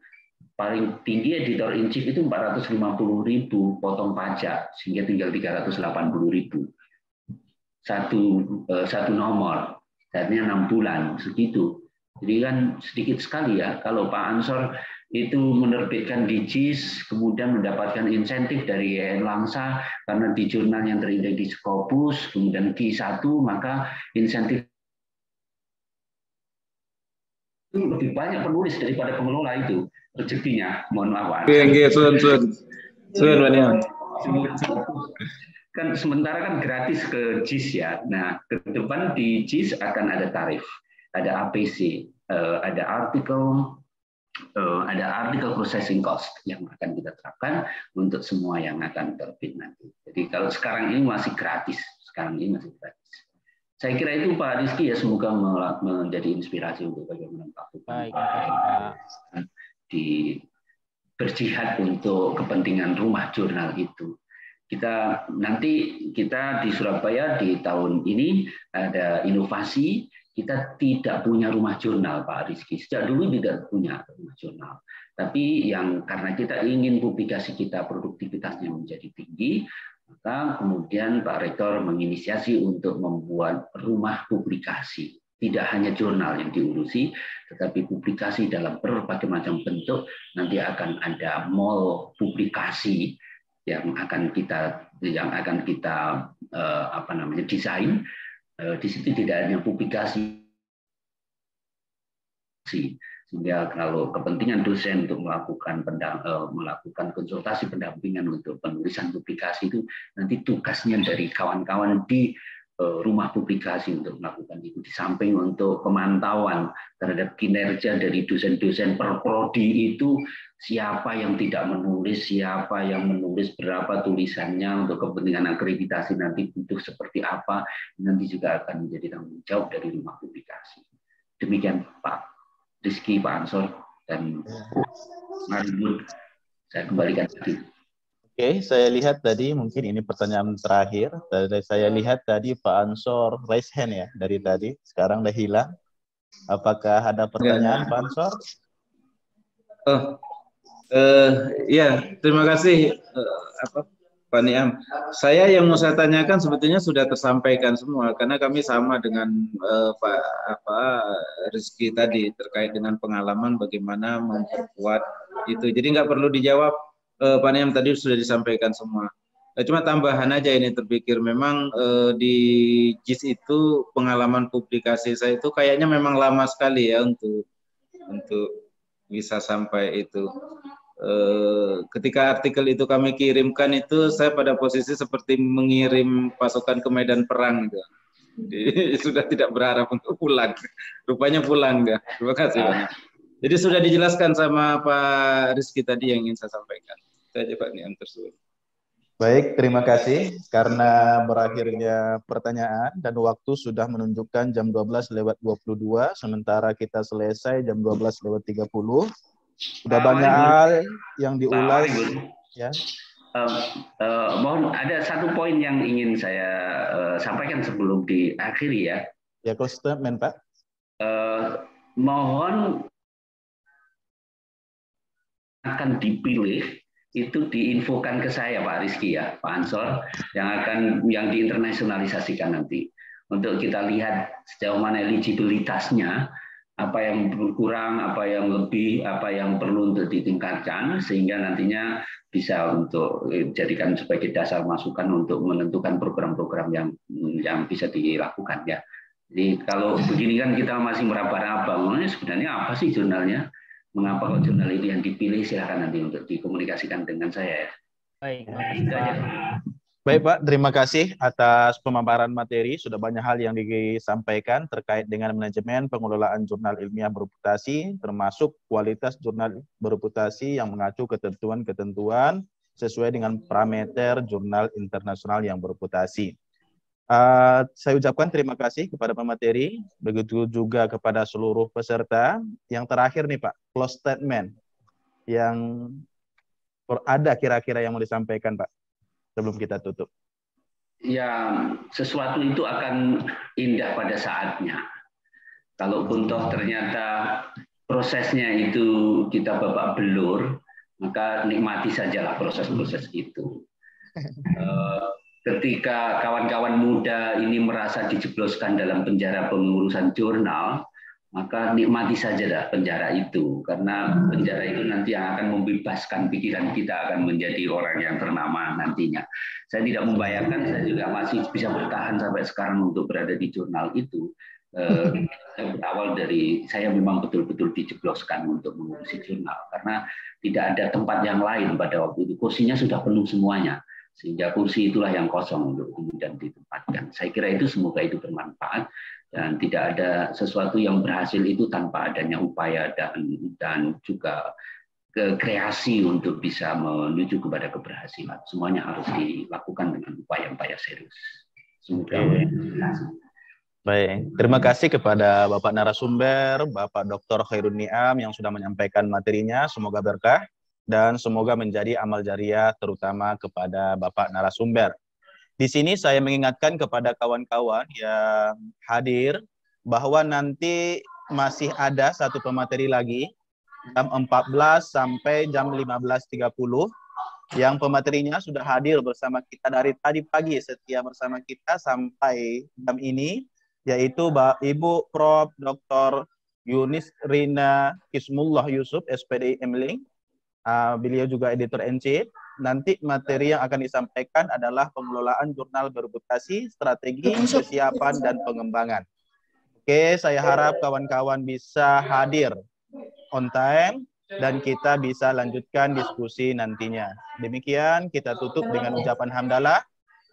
Paling tinggi editor in chief itu 450.000 potong pajak, sehingga tinggal 380.000 satu nomor, artinya 6 bulan segitu. Jadi kan sedikit sekali ya. Kalau Pak Ansor itu menerbitkan di JIS, kemudian mendapatkan insentif dari Langsa karena di jurnal yang terindeks di Scopus, kemudian Q1, maka insentif itu lebih banyak penulis daripada pengelola itu rezekinya. Mohon maaf. Kan sementara kan gratis ke JIS ya. Nah, ke depan di JIS akan ada tarif, ada APC, ada artikel processing cost yang akan kita terapkan untuk semua yang akan terbit nanti. Jadi kalau sekarang ini masih gratis, Saya kira itu Pak Rizky ya, semoga menjadi inspirasi untuk bagaimana Pak di berjihad untuk kepentingan rumah jurnal itu. Nanti kita di Surabaya di tahun ini ada inovasi, kita tidak punya rumah jurnal Pak Rizky. Sejak dulu tidak punya rumah jurnal. Tapi karena kita ingin publikasi kita produktivitasnya menjadi tinggi, maka kemudian Pak Rektor menginisiasi untuk membuat rumah publikasi. Tidak hanya jurnal yang diurusi, tetapi publikasi dalam berbagai macam bentuk. Nanti akan ada mall publikasi yang akan kita desain. Di situ tidak hanya publikasi, sehingga kalau kepentingan dosen untuk melakukan konsultasi pendampingan untuk penulisan publikasi itu nanti tugasnya dari kawan-kawan di rumah publikasi untuk melakukan itu, di samping untuk pemantauan terhadap kinerja dari dosen-dosen per prodi itu, siapa yang tidak menulis, siapa yang menulis, berapa tulisannya, untuk kepentingan akreditasi nanti butuh seperti apa, nanti juga akan menjadi tanggung jawab dari rumah publikasi. Demikian Pak Rizky, Pak Ansor, dan Marimun. Saya kembalikan lagi. Oke, saya lihat tadi mungkin ini pertanyaan terakhir. Saya lihat tadi Pak Ansor raise hand ya dari tadi. Sekarang udah hilang. Apakah ada pertanyaan Pak Ansor? Ya, terima kasih Pak Niam. Saya yang mau saya tanyakan sebetulnya sudah tersampaikan semua karena kami sama dengan Pak Rizky tadi terkait dengan pengalaman bagaimana memperkuat itu. Jadi nggak perlu dijawab. Pak Niam tadi sudah disampaikan semua. Cuma tambahan aja ini terpikir memang di JIS itu pengalaman publikasi saya itu kayaknya memang lama sekali ya untuk bisa sampai itu. Ketika artikel itu kami kirimkan itu saya pada posisi seperti mengirim pasukan ke medan perang gitu. Jadi sudah tidak berharap untuk pulang. Rupanya pulang dah. Terima kasih banyak. Jadi sudah dijelaskan sama Pak Rizky tadi yang ingin saya sampaikan. Saya Pak Niam tersebut. Baik, terima kasih. Karena berakhirnya pertanyaan dan waktu sudah menunjukkan jam 12:22, sementara kita selesai jam 12:30. Sudah banyak hal yang diulas. Ya. Mohon ada satu poin yang ingin saya sampaikan sebelum diakhiri ya. Ya, close statement Pak. mohon akan dipilih itu diinfokan ke saya Pak Rizky ya, Pak Ansor, yang diinternasionalisasikan nanti. Untuk kita lihat sejauh mana eligibilitasnya, apa yang berkurang, apa yang lebih, apa yang perlu untuk ditingkatkan, sehingga nantinya bisa untuk jadikan sebagai dasar masukan untuk menentukan program-program yang bisa dilakukan ya. Jadi kalau begini kan kita masih meraba-raba, sebenarnya apa sih jurnalnya? Mengapa kok jurnal itu yang dipilih? Silakan nanti untuk dikomunikasikan dengan saya ya. Baik. Baik Pak, terima kasih atas pemaparan materi. Sudah banyak hal yang disampaikan terkait dengan manajemen pengelolaan jurnal ilmiah bereputasi, termasuk kualitas jurnal bereputasi yang mengacu ketentuan-ketentuan sesuai dengan parameter jurnal internasional yang bereputasi. Saya ucapkan terima kasih kepada pemateri, begitu juga kepada seluruh peserta. Yang terakhir nih Pak, close statement yang ada kira-kira yang mau disampaikan Pak sebelum kita tutup. Ya, sesuatu itu akan indah pada saatnya. Kalaupun toh ternyata prosesnya itu kita babak belur, maka nikmati sajalah proses-proses itu. Ketika kawan-kawan muda ini merasa dijebloskan dalam penjara pengurusan jurnal, maka nikmati saja penjara itu, karena penjara itu nanti yang akan membebaskan pikiran kita akan menjadi orang yang ternama nantinya. Saya tidak membayangkan saya juga masih bisa bertahan sampai sekarang untuk berada di jurnal itu. Berawal dari saya memang betul-betul dijebloskan untuk mengurusi jurnal, karena tidak ada tempat yang lain pada waktu itu. Kursinya sudah penuh semuanya, sehingga kursi itulah yang kosong untuk kemudian ditempatkan. Saya kira itu semoga itu bermanfaat, dan tidak ada sesuatu yang berhasil itu tanpa adanya upaya dan juga kreasi untuk bisa menuju kepada keberhasilan. Semuanya harus dilakukan dengan upaya-upaya serius. Semoga berhasil. Baik, terima kasih kepada Bapak narasumber, Bapak Dr. Khairun Niam yang sudah menyampaikan materinya. Semoga berkah dan semoga menjadi amal jariah terutama kepada Bapak narasumber. Di sini saya mengingatkan kepada kawan-kawan yang hadir bahwa nanti masih ada satu pemateri lagi jam 14 sampai jam 15.30 yang pematerinya sudah hadir bersama kita dari tadi pagi, setia bersama kita sampai jam ini, yaitu Ibu Prof. Dr. Yunis Rina Kismullah Yusuf, SPD Emling. Beliau juga editor-in-chief. Nanti materi yang akan disampaikan adalah pengelolaan jurnal bereputasi, strategi, kesiapan, dan pengembangan. Oke, saya harap kawan-kawan bisa hadir on time dan kita bisa lanjutkan diskusi nantinya. Demikian kita tutup dengan ucapan hamdalah.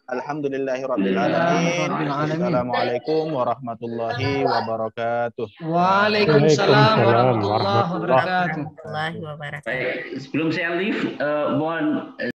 Alhamdulillahirabbil alamin. Assalamualaikum warahmatullahi wabarakatuh. Waalaikumsalam warahmatullahi wabarakatuh. Warahmatullahi wabarakatuh. Baik, sebelum saya leave, mohon